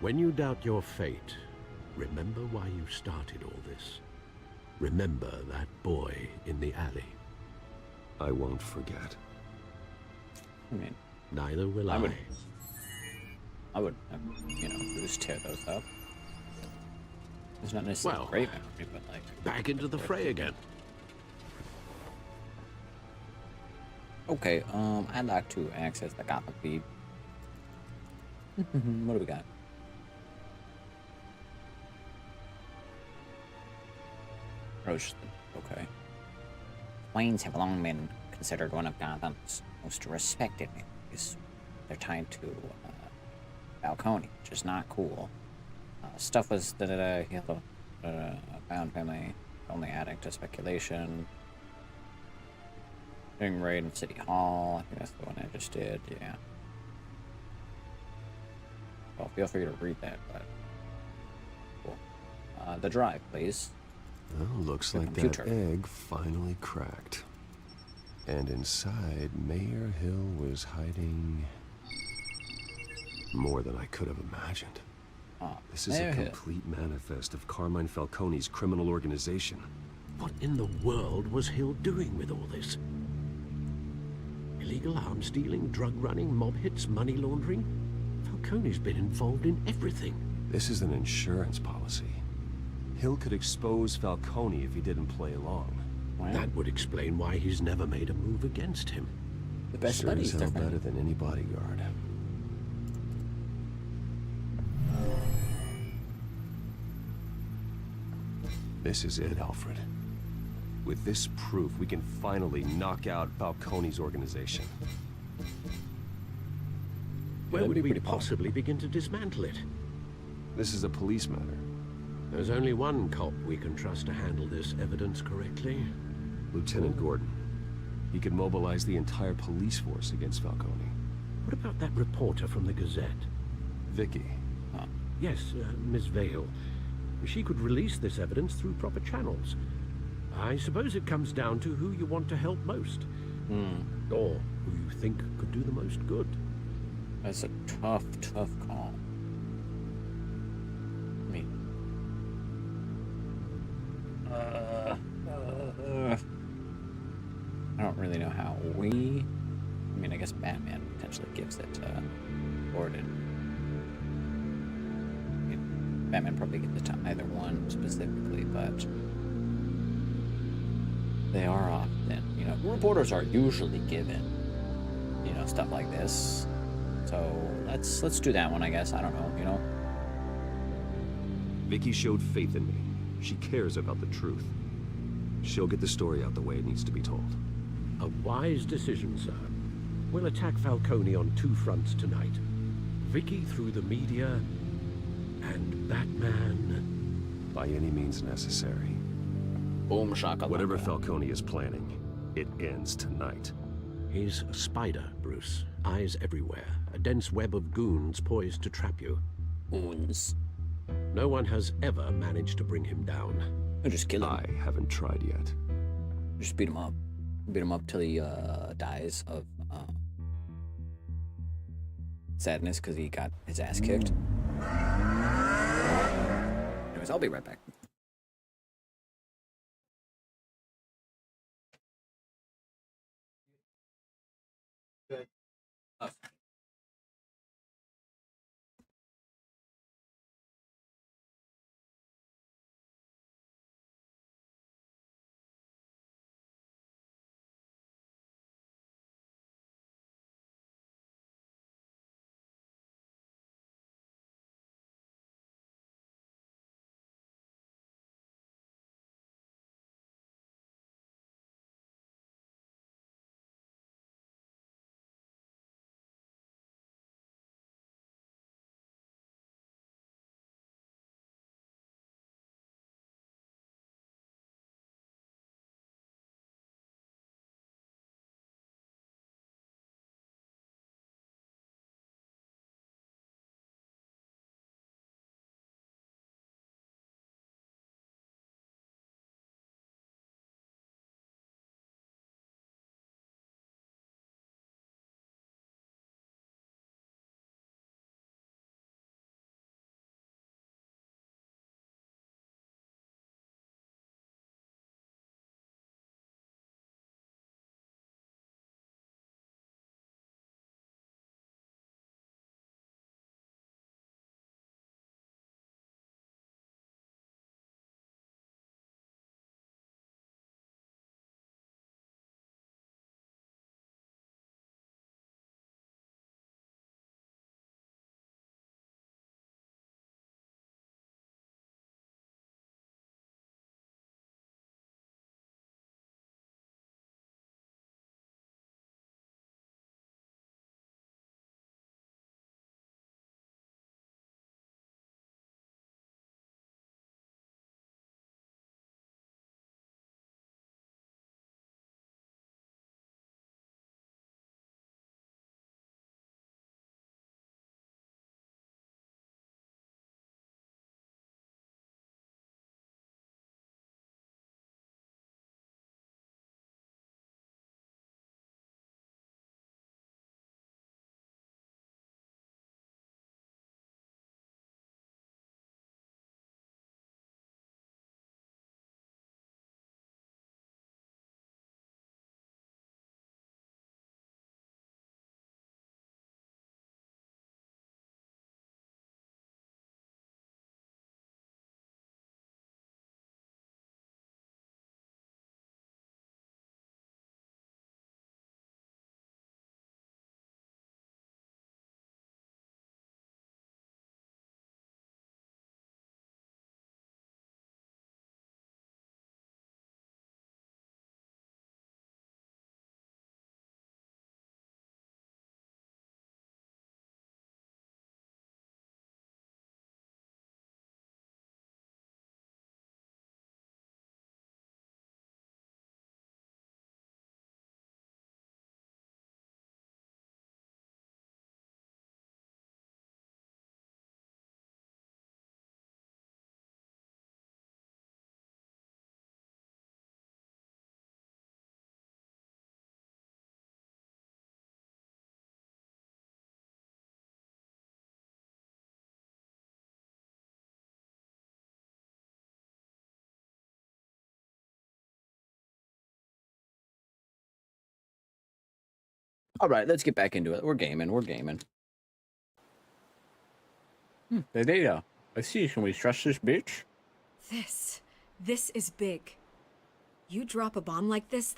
When you doubt your fate, remember why you started all this. Remember that boy in the alley. I won't forget. I mean, neither will I. I would, you know, just tear those up. It's not necessarily Well, great memory, but like back into the fray again. Okay, I'd like to access the Gotham feed. What do we got? Okay. Waynes have long been considered one of Gotham's most respected names. They're tied to Falcone, which is not cool. Stuff was found family only adding to speculation. Doing raid in City Hall. I think that's the one I just did. Yeah. Well, feel free to read that, but cool. The drive, please. Well, looks The like computer. that egg finally cracked. And inside, Mayor Hill was hiding more than I could have imagined. This is Mayor a Hill. complete manifest of Carmine Falcone's criminal organization. What in the world was Hill doing with all this? Illegal arms dealing, drug running, mob hits, money laundering? Falcone's been involved in everything. This is an insurance policy. Hill could expose Falcone if he didn't play along. That would explain why he's never made a move against him. The best Sure buddies, as hell they're better than any bodyguard. This is it, Alfred. With this proof, we can finally knock out Falcone's organization. Where would we possibly begin to dismantle it? This is a police matter. There's only one cop we can trust to handle this evidence correctly. Lieutenant Gordon. He could mobilize the entire police force against Falcone. What about that reporter from the Gazette? Vicky. Yes, Miss Vale. She could release this evidence through proper channels. I suppose it comes down to who you want to help most. Or who you think could do the most good. That's a tough call. I mean, I don't really know how we. I mean, I guess Batman potentially gives it to Gordon. I mean, Batman probably gives it to either one specifically, but they are often, you know, reporters are usually given, you know, stuff like this. So let's do that one, I guess. I don't know, you know. Vicky showed faith in me. She cares about the truth. She'll get the story out the way it needs to be told. A wise decision, sir. We'll attack Falcone on two fronts tonight. Vicky through the media, and Batman... By any means necessary. Boom shakalaka. Whatever Falcone is planning, it ends tonight. He's a spider, Bruce. Eyes everywhere. A dense web of goons poised to trap you. Goons. No one has ever managed to bring him down. Or just kill him. I haven't tried yet. Just beat him up. Beat him up till he dies of sadness because he got his ass kicked. Anyways, I'll be right back. Oh. All right, let's get back into it. We're gaming. We're gaming. The data. I see. Can we trust this bitch? This is big. You drop a bomb like this,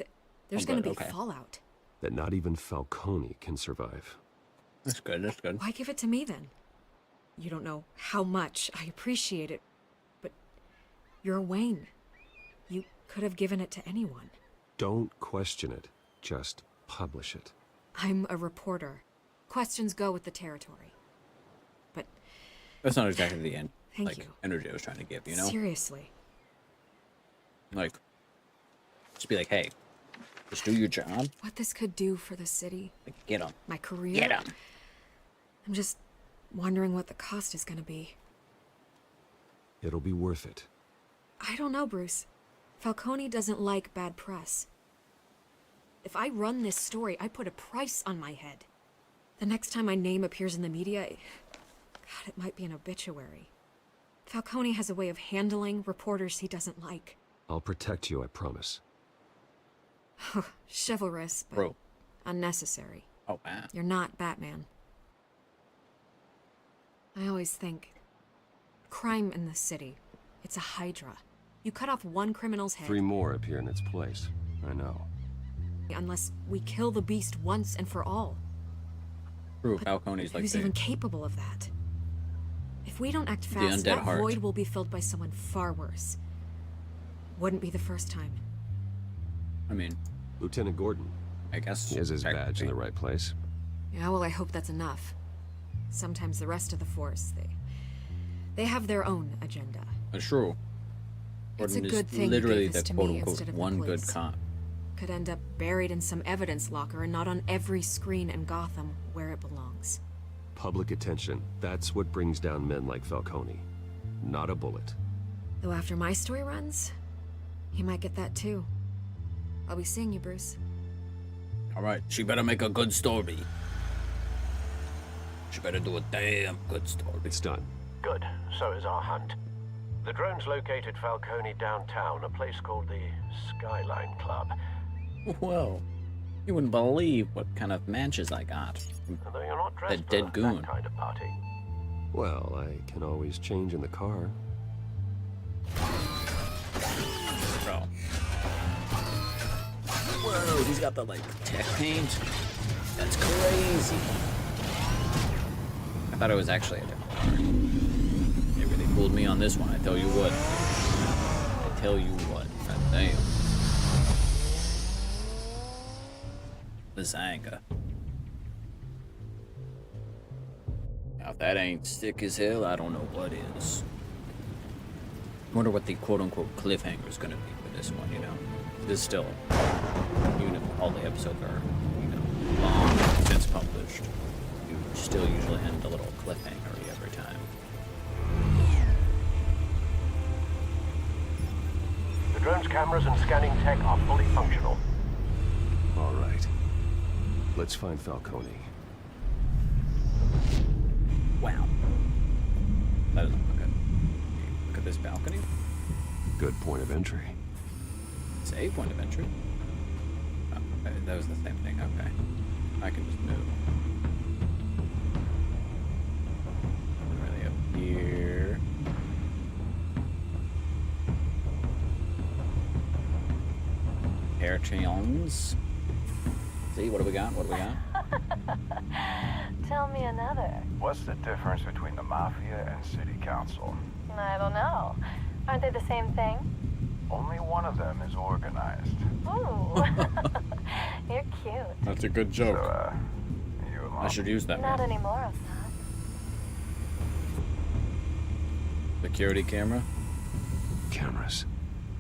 there's gonna be fallout. That not even Falcone can survive. That's good. That's good. Why give it to me then? You don't know how much I appreciate it, but you're Wayne. You could have given it to anyone. Don't question it. Just publish it. I'm a reporter. Questions go with the territory. But that's not exactly the end. Thank you. Energy I was trying to give, you know? Seriously. Like, just be like, hey, just do your job. What this could do for the city. Like, get him. My career. Get him. I'm just wondering what the cost is gonna be. It'll be worth it. I don't know, Bruce. Falcone doesn't like bad press. If I run this story, I put a price on my head. The next time my name appears in the media, God, it might be an obituary. Falcone has a way of handling reporters he doesn't like. I'll protect you, I promise. Chivalrous, but unnecessary. Oh, man. You're not Batman. I always think, crime in this city, it's a hydra. You cut off one criminal's head. 3 more appear in its place. I know. Unless we kill the beast once and for all. True, Falcone's like who's even capable of that? If we don't act fast, undead that heart. void will be filled by someone far worse. Wouldn't be the first time. I mean, Lieutenant Gordon. I guess he has his badge in the right place. Yeah, well, I hope that's enough. Sometimes the rest of the force, they have their own agenda. That's true. It's Gordon a good is thing literally you gave the this to me quote-unquote instead of the one good police. cop. Could end up buried in some evidence locker and not on every screen in Gotham where it belongs. Public attention. That's what brings down men like Falcone. Not a bullet. Though after my story runs, he might get that too. I'll be seeing you, Bruce. All right, she better make a good story. She better do a damn good story. It's done. Good. So is our hunt. The drones located Falcone downtown, a place called the Skyline Club. Whoa. You wouldn't believe what kind of matches I got from Although you're not dressed that dead for goon. that kind of party. Well, I can always change in the car. Bro. Whoa, he's got the, like, tech paint. That's crazy. I thought it was actually a different car. Maybe they fooled me on this one, I tell you what. I tell you what. God damn. This anger. Now, if that ain't sick as hell, I don't know what is. Wonder what the quote-unquote cliffhanger is gonna be for this one, you know? This is still, even if all the episodes are, you know, long since published, you still usually end a little cliffhanger every time. The drone's cameras and scanning tech are fully functional. All right. Let's find Falcone. Wow. That doesn't look good. Look at this balcony. Good point of entry. It's a point of entry. Oh, okay. That was the same thing. Okay. I can just move. Really up here. Hair chains. See, what do we got? What do we got? Tell me another. What's the difference between the Mafia and City Council? I don't know. Aren't they the same thing? Only one of them is organized. Ooh. You're cute. That's a good joke. So, you along? I should use that Not one. anymore, of that. Security camera. Cameras.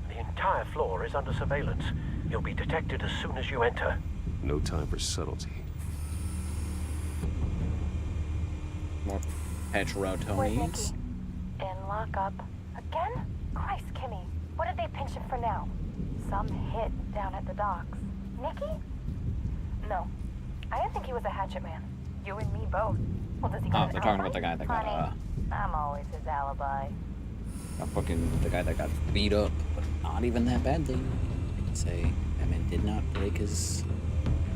The entire floor is under surveillance. You'll be detected as soon as you enter. No time for subtlety. More Where's petrotonies. Nicky? In lockup. Again? Christ, Kimmy. What did they pinch him for now? Some hit down at the docks. Nicky? No. I didn't think he was a hatchet man. You and me both. Well, does he got Oh, an they're talking alibi? about the guy that got, Honey, I'm always his alibi. fucking the guy that got beat up, but not even that badly. I can say Batman did not break his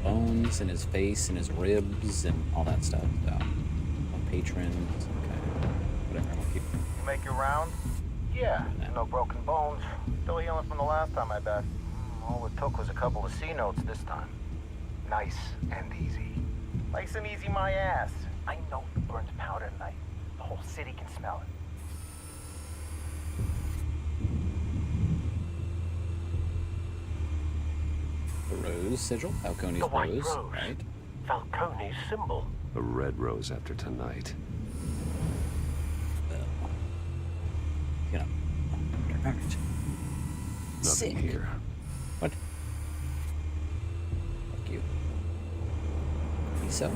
bones and his face and his ribs and all that stuff. So, patrons, okay, whatever. I'm gonna keep. You make your round? Yeah, no broken bones. Still healing from the last time, I bet. All it took was a couple of C notes this time. Nice and easy. Nice and easy, my ass. I know you burned powder tonight. The whole city can smell it. The rose sigil, Falcone's The white rose, rose. right? Falcone's symbol. A red rose after tonight. You know, perfect. Nothing Sick. here. What? Fuck you. Think so?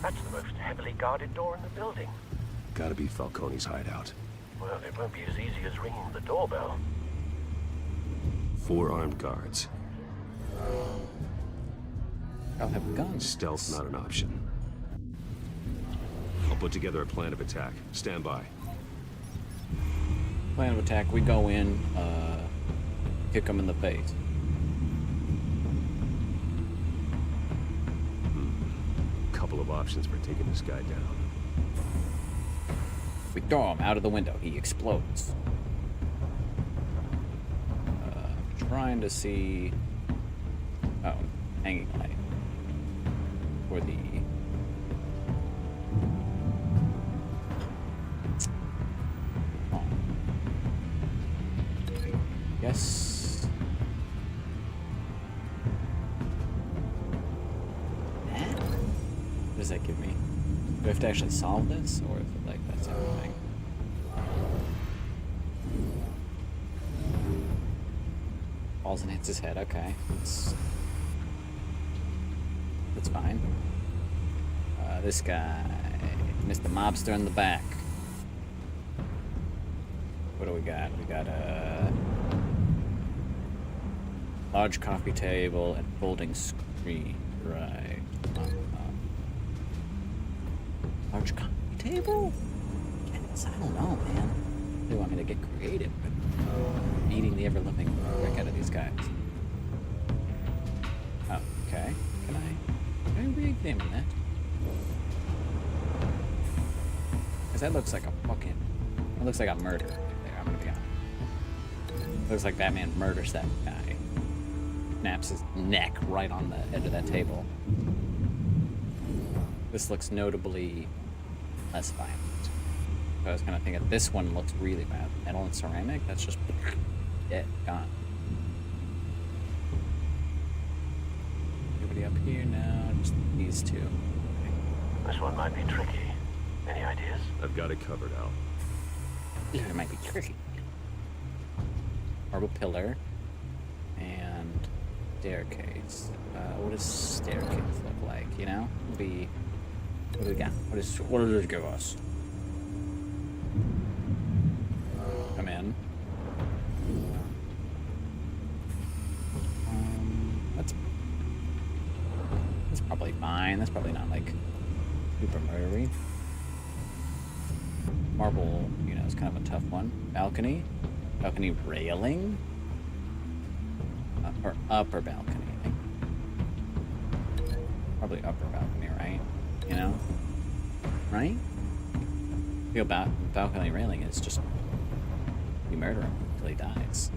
That's the most heavily guarded door in the building. Gotta be Falcone's hideout. Well, it won't be as easy as ringing the doorbell. 4 armed guards. I'll have guns. Stealth not an option. put together a plan of attack. Stand by. Plan of attack, we go in, kick them in the face. Couple of options for taking this guy down. We throw him out of the window. He explodes. Trying to see... Oh, hanging light. For the... Oh. Yes. What does that give me? Do I have to actually solve this, or is it like that's everything? Falls and hits his head. Okay, that's fine. This guy, Mr. Mobster in the back. What do we got? We got a large coffee table and folding screen. Right. Large coffee table? I don't know, man. They want me to get creative, but eating the ever-living frick out of these guys. Oh, okay. Can I re-examine that? Because that looks like a fucking... It looks like a murder right there, I'm gonna be honest. Looks like Batman murders that guy. Snaps his neck right on the edge of that table. This looks notably less violent. So I was kind of thinking this one looks really bad. Metal and ceramic, that's just dead, gone. Anybody up here now? Just these two. This one might be tricky. Any ideas? I've got it covered, Al. It might be tricky. Marble pillar and staircase. What does staircase look like? You know, what do we got? What does it give us? Come in. That's probably fine. That's probably not like super murdery. Marble, you know, is kind of a tough one. Balcony. Balcony railing. Or upper balcony, I think. Probably upper balcony, right? You know? Right? I feel balcony railing is just you murder him until he dies.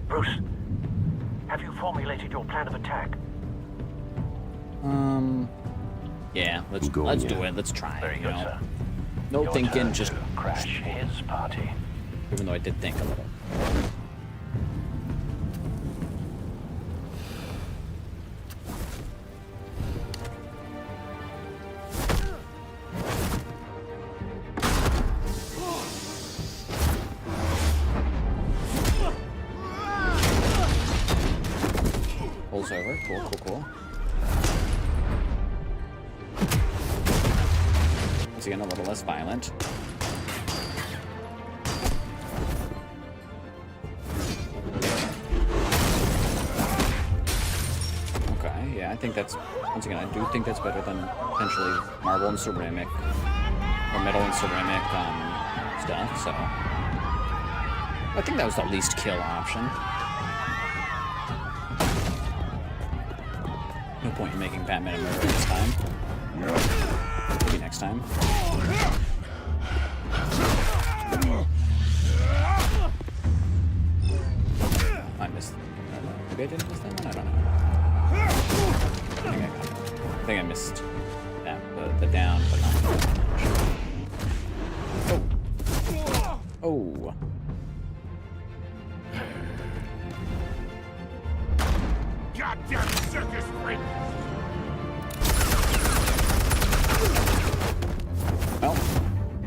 Bruce, have you formulated your plan of attack? Yeah, let's do it. Let's try. Very good, sir. No Your thinking, turn just to crash his party. Even though I did think a little. Pulls over. Cool. Once again, a little less violent. Okay, yeah, I think that's, once again, I do think that's better than potentially marble and ceramic, or metal and ceramic stuff, so. I think that was the least kill option. No point in making Batman a murderer this time. Maybe next time. I missed. Maybe I didn't miss that one? I don't know. I think I missed that, the down, but not much. Oh. Goddamn circus freak! Well,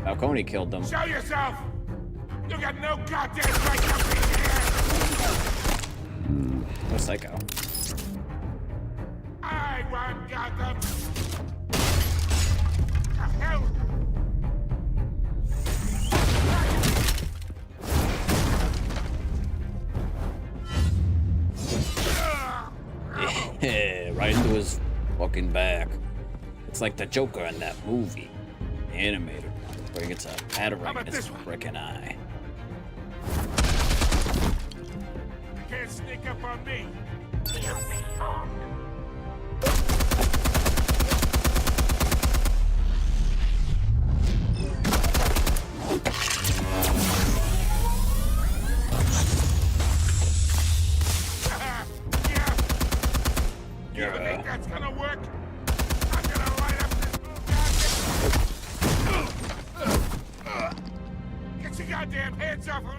Falcone killed them. Show yourself! You got no goddamn right to be here! No psycho. I want Gotham! The hell? Yeah, right into his fucking back. It's like the Joker in that movie, the animated one, where he gets a battering in his frickin' eye. You can't sneak up on me. You think that's gonna work? I'm gonna light up this. Get your goddamn hands off of me!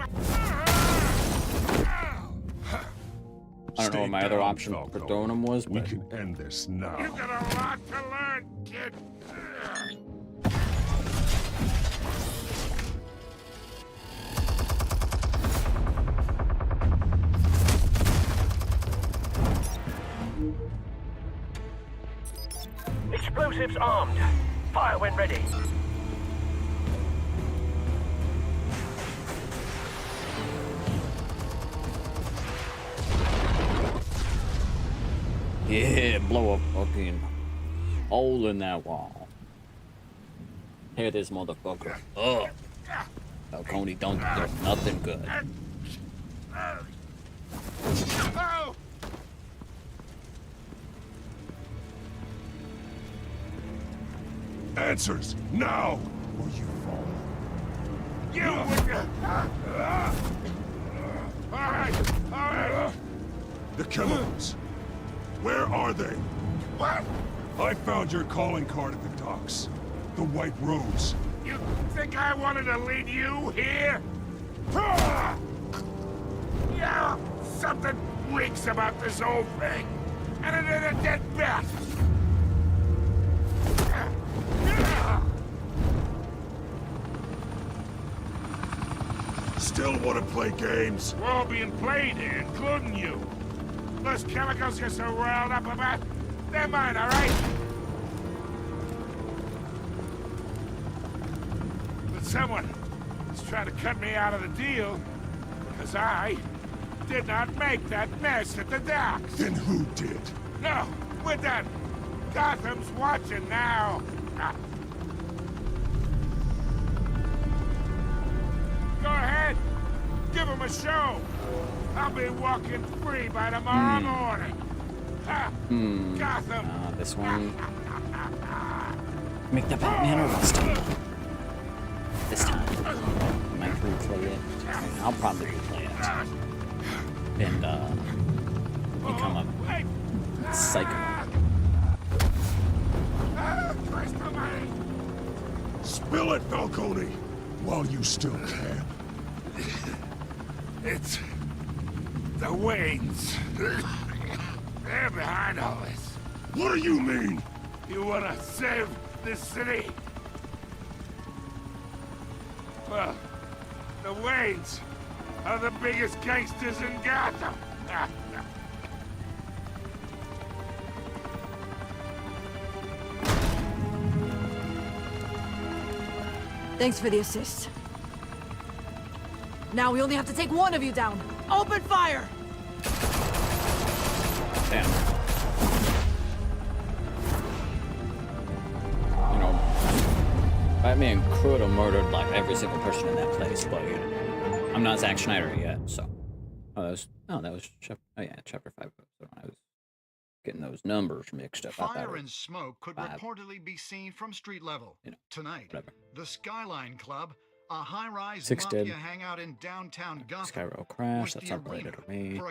I don't know what my other option for throwing him was, but... We can end this now. You've got a lot to learn, kid. Explosives armed. Fire when ready. Yeah, blow a fucking hole in that wall. Tear this motherfucker up. Falcone don't deserve nothing good. Answers now, or you fall. You all right. The chemicals. Where are they? What? I found your calling card at the docks. The White Rose. You think I wanted to lead you here? Yeah, something reeks about this whole thing. And it is a dead bat. Still want to play games? We're all being played here, including you. Those chemicals you're so riled up about, they're mine, all right? But someone is trying to cut me out of the deal because I did not make that mess at the docks. Then who did? No, we're done. Gotham's watching now. Go ahead. Give him a show. I'll be walking free by tomorrow morning. Gotham. This one. Make the Batman arresting. This time. I might replay it. I'll probably replay it. And, become a psycho. Spill it, Falcone, while you still can. It's the Waynes. They're behind all this. What do you mean? You want to save this city? Well, the Waynes are the biggest gangsters in Gotham. Thanks for the assist. Now we only have to take one of you down. Open fire! Damn. You know, Batman could have murdered like every single person in that place, but I'm not Zack Snyder yet, so. Oh, that was chapter 5. I was getting those numbers mixed up. Fire and smoke could reportedly be seen from street level. Tonight, the Skyline Club, a high-rise mafia hangout in downtown Gotham, Skyro crash, that's not related to me.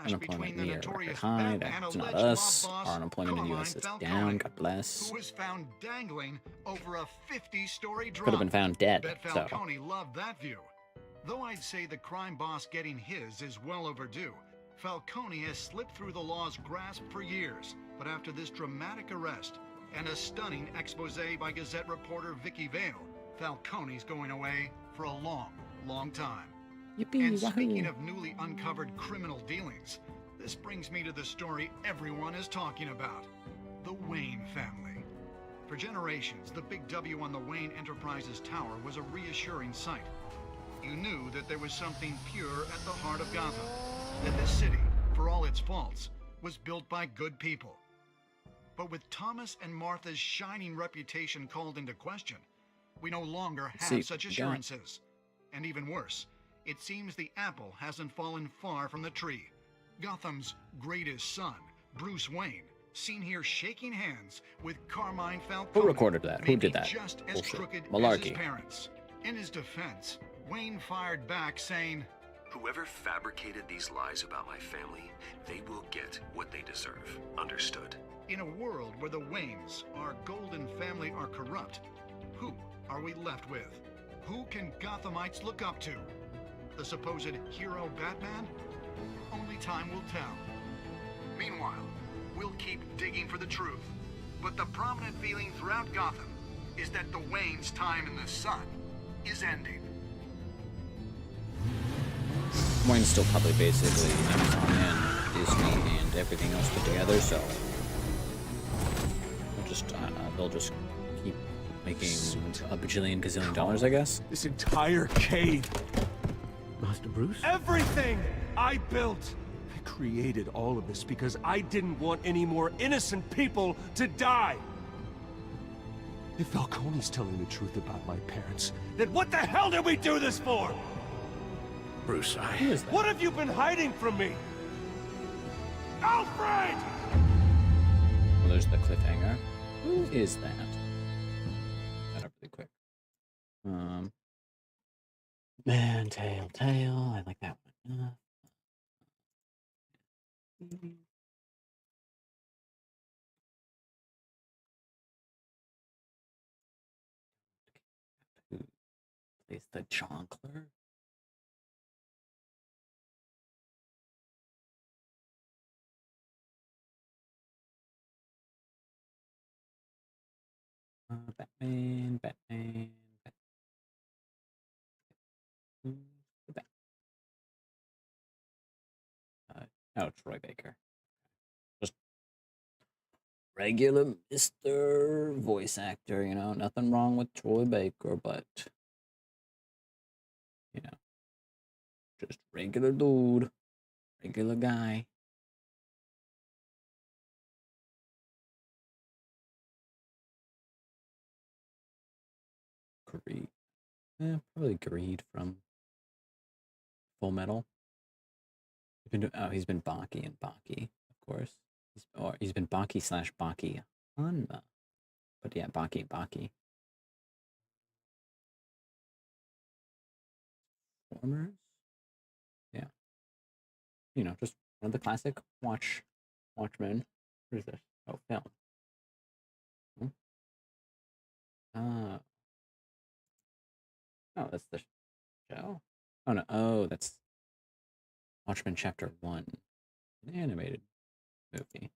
Unemployment in the record high, that's not us. Our unemployment in the US is down, God bless. who was found dangling over a 50-story drop. Could have been found dead, Bet so. Falcone loved that view. Though I'd say the crime boss getting his is well overdue, Falcone has slipped through the law's grasp for years. But after this dramatic arrest and a stunning expose by Gazette reporter Vicky Vale, Falcone's going away for a long, long time. Yippee, And speaking of newly uncovered criminal dealings, this brings me to the story everyone is talking about, the Wayne family. For generations, the big W on the Wayne Enterprises tower was a reassuring sight. You knew that there was something pure at the heart of Gotham, that this city, for all its faults, was built by good people. But with Thomas and Martha's shining reputation called into question, we no longer Let's see have what such we got. assurances. And even worse, it seems the apple hasn't fallen far from the tree. Gotham's greatest son, Bruce Wayne, seen here shaking hands with Carmine Falcone. Who recorded that? Who maybe did that? just as Bullshit. crooked as his Malarkey. parents. In his defense, Wayne fired back saying, Whoever fabricated these lies about my family, they will get what they deserve. Understood? in a world where the Waynes, our golden family, are corrupt, who are we left with? Who can Gothamites look up to? The supposed hero Batman? Only time will tell. Meanwhile, we'll keep digging for the truth. But the prominent feeling throughout Gotham is that the Waynes' time in the sun is ending. Wayne's still probably basically Amazon and Disney and everything else put together, so they'll just keep making a bajillion gazillion dollars, I guess. This entire cave. Master Bruce? Everything I built. I created all of this because I didn't want any more innocent people to die. If Falcone's telling the truth about my parents, then what the hell did we do this for? Bruce, Who is that? What have you been hiding from me? Alfred! Well, there's the cliffhanger. Who is that? That up really quick. Man, Telltale. I like that one. Who plays the Jonkler? Batman. Who's the Bat? Oh, Troy Baker. Just regular Mr. Voice actor, you know, nothing wrong with Troy Baker, but, you know, just regular dude, regular guy. Greed. Probably Greed from Full Metal. He's been Baki and Baki, of course. He's been Baki / Baki Hanma. But yeah, Baki and Baki. Formers? Yeah. You know, just one of the classic Watchmen. What is this? Oh, film. Oh, that's the show? Oh, no. Oh, that's Watchmen Chapter 1. An animated movie.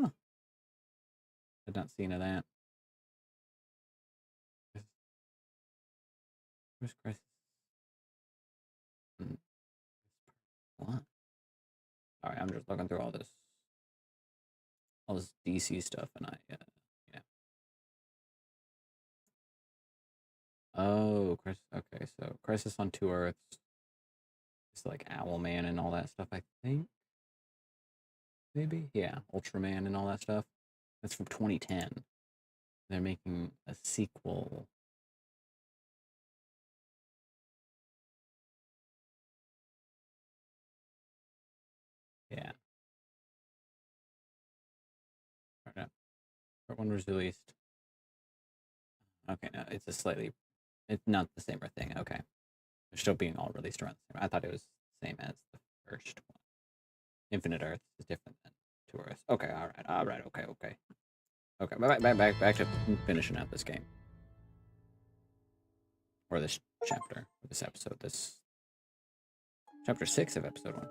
Huh. I've not seen of that. Where's Crisis? What? Alright, I'm just looking through all this DC stuff, and yeah. Oh, Crisis. Okay, so Crisis on Two Earths. It's like Owlman and all that stuff, I think. Maybe? Yeah, Ultraman and all that stuff. That's from 2010. They're making a sequel. Yeah. Part one was released. Okay, no, it's not the same thing. Okay. They're still being all released around the same. I thought it was the same as the first one. Infinite Earth is different than Two Earths. Okay, all right, okay. Okay, back to finishing out this game. Or this chapter, or this episode, this chapter 6 of episode 1.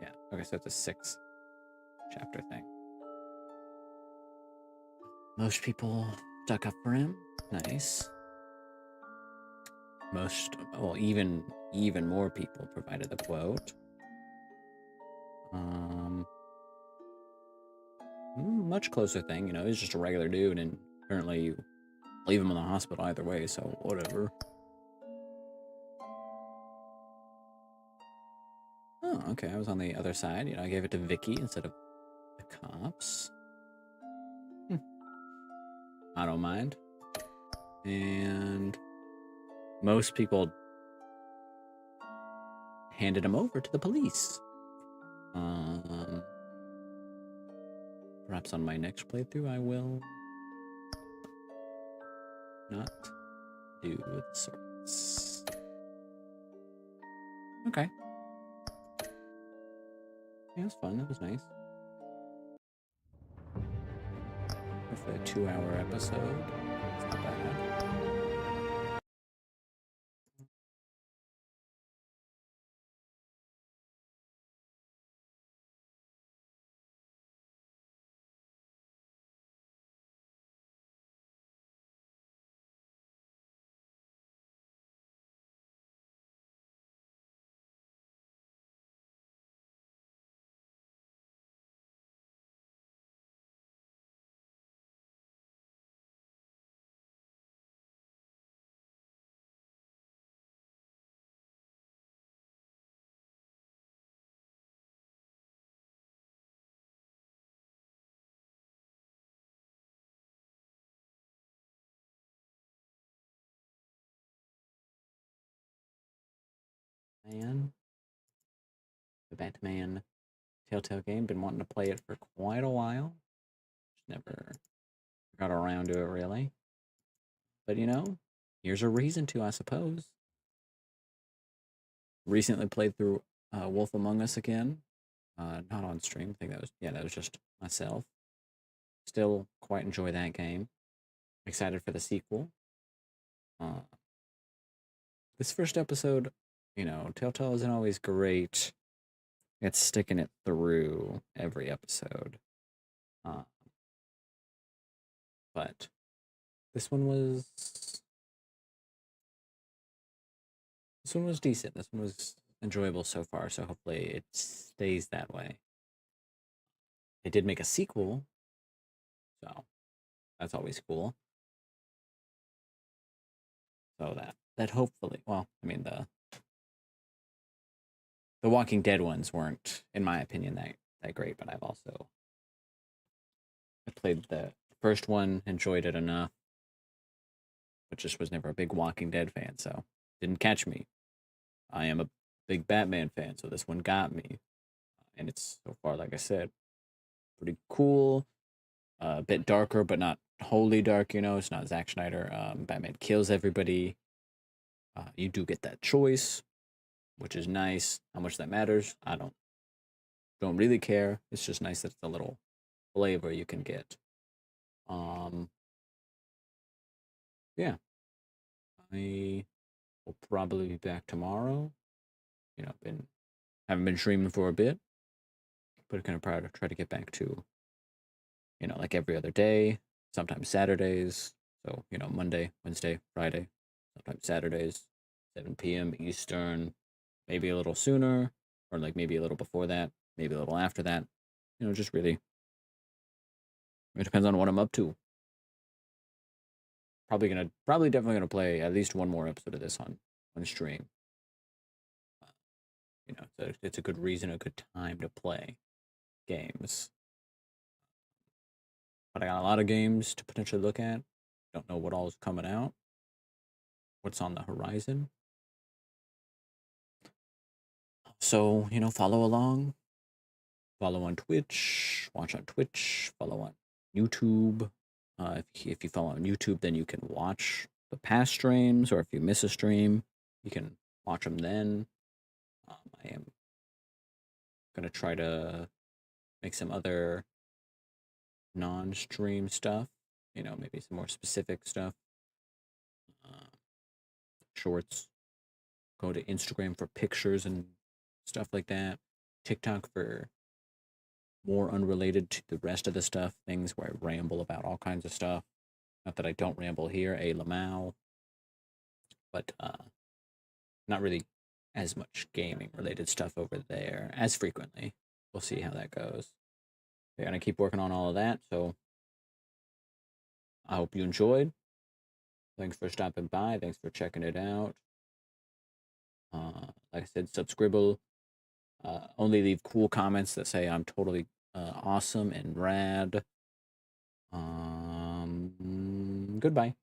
Yeah, okay, so it's a 6 chapter thing. Most people stuck up for him. Nice. Even more people provided the quote. Much closer thing, you know, he's just a regular dude, and apparently you leave him in the hospital either way, so whatever. Oh, okay, I was on the other side, you know, I gave it to Vicky instead of the cops. I don't mind. And most people handed him over to the police. Perhaps on my next playthrough I will not do the sorts. Okay. Yeah, it was fun. That was nice. For a 2-hour episode. It's not bad. Man. The Batman Telltale game. Been wanting to play it for quite a while. Just never got around to it, really. But, you know, here's a reason to, I suppose. Recently played through Wolf Among Us again. Not on stream. I think that was, yeah, that was just myself. Still quite enjoy that game. Excited for the sequel. This first episode, you know, Telltale isn't always great. It's sticking it through every episode. But this one was decent. This one was enjoyable so far, so hopefully it stays that way. They did make a sequel, so that's always cool. So that hopefully, well, I mean the Walking Dead ones weren't, in my opinion, that great, but I played the first one, enjoyed it enough, but just was never a big Walking Dead fan, so didn't catch me. I am a big Batman fan, so this one got me. And it's, so far, like I said, pretty cool. A bit darker, but not wholly dark, you know. It's not Zack Snyder. Batman kills everybody. You do get that choice, which is nice. How much that matters, I don't really care. It's just nice that it's a little flavor you can get. Yeah. I will probably be back tomorrow. You know, haven't been streaming for a bit, but kind of try to get back to, you know, like every other day, sometimes Saturdays. So, you know, Monday, Wednesday, Friday, sometimes Saturdays, 7 p.m. Eastern, maybe a little sooner, or like maybe a little before that, maybe a little after that. You know, just really, it depends on what I'm up to. Probably definitely gonna play at least one more episode of this on stream. You know, so it's a good reason, a good time to play games. But I got a lot of games to potentially look at. Don't know what all is coming out. What's on the horizon. So, you know, follow along. Follow on Twitch. Watch on Twitch. Follow on YouTube. If you follow on YouTube, then you can watch the past streams, or if you miss a stream, you can watch them then. I am going to try to make some other non-stream stuff, you know, maybe some more specific stuff. Shorts. Go to Instagram for pictures and stuff like that. TikTok for more unrelated to the rest of the stuff, things where I ramble about all kinds of stuff. Not that I don't ramble here, Lamau, but not really as much gaming related stuff over there as frequently. We'll see how that goes. They're gonna keep working on all of that, so I hope you enjoyed. Thanks for stopping by. Thanks for checking it out. Like I said, subscribble. Only leave cool comments that say I'm totally awesome and rad. goodbye.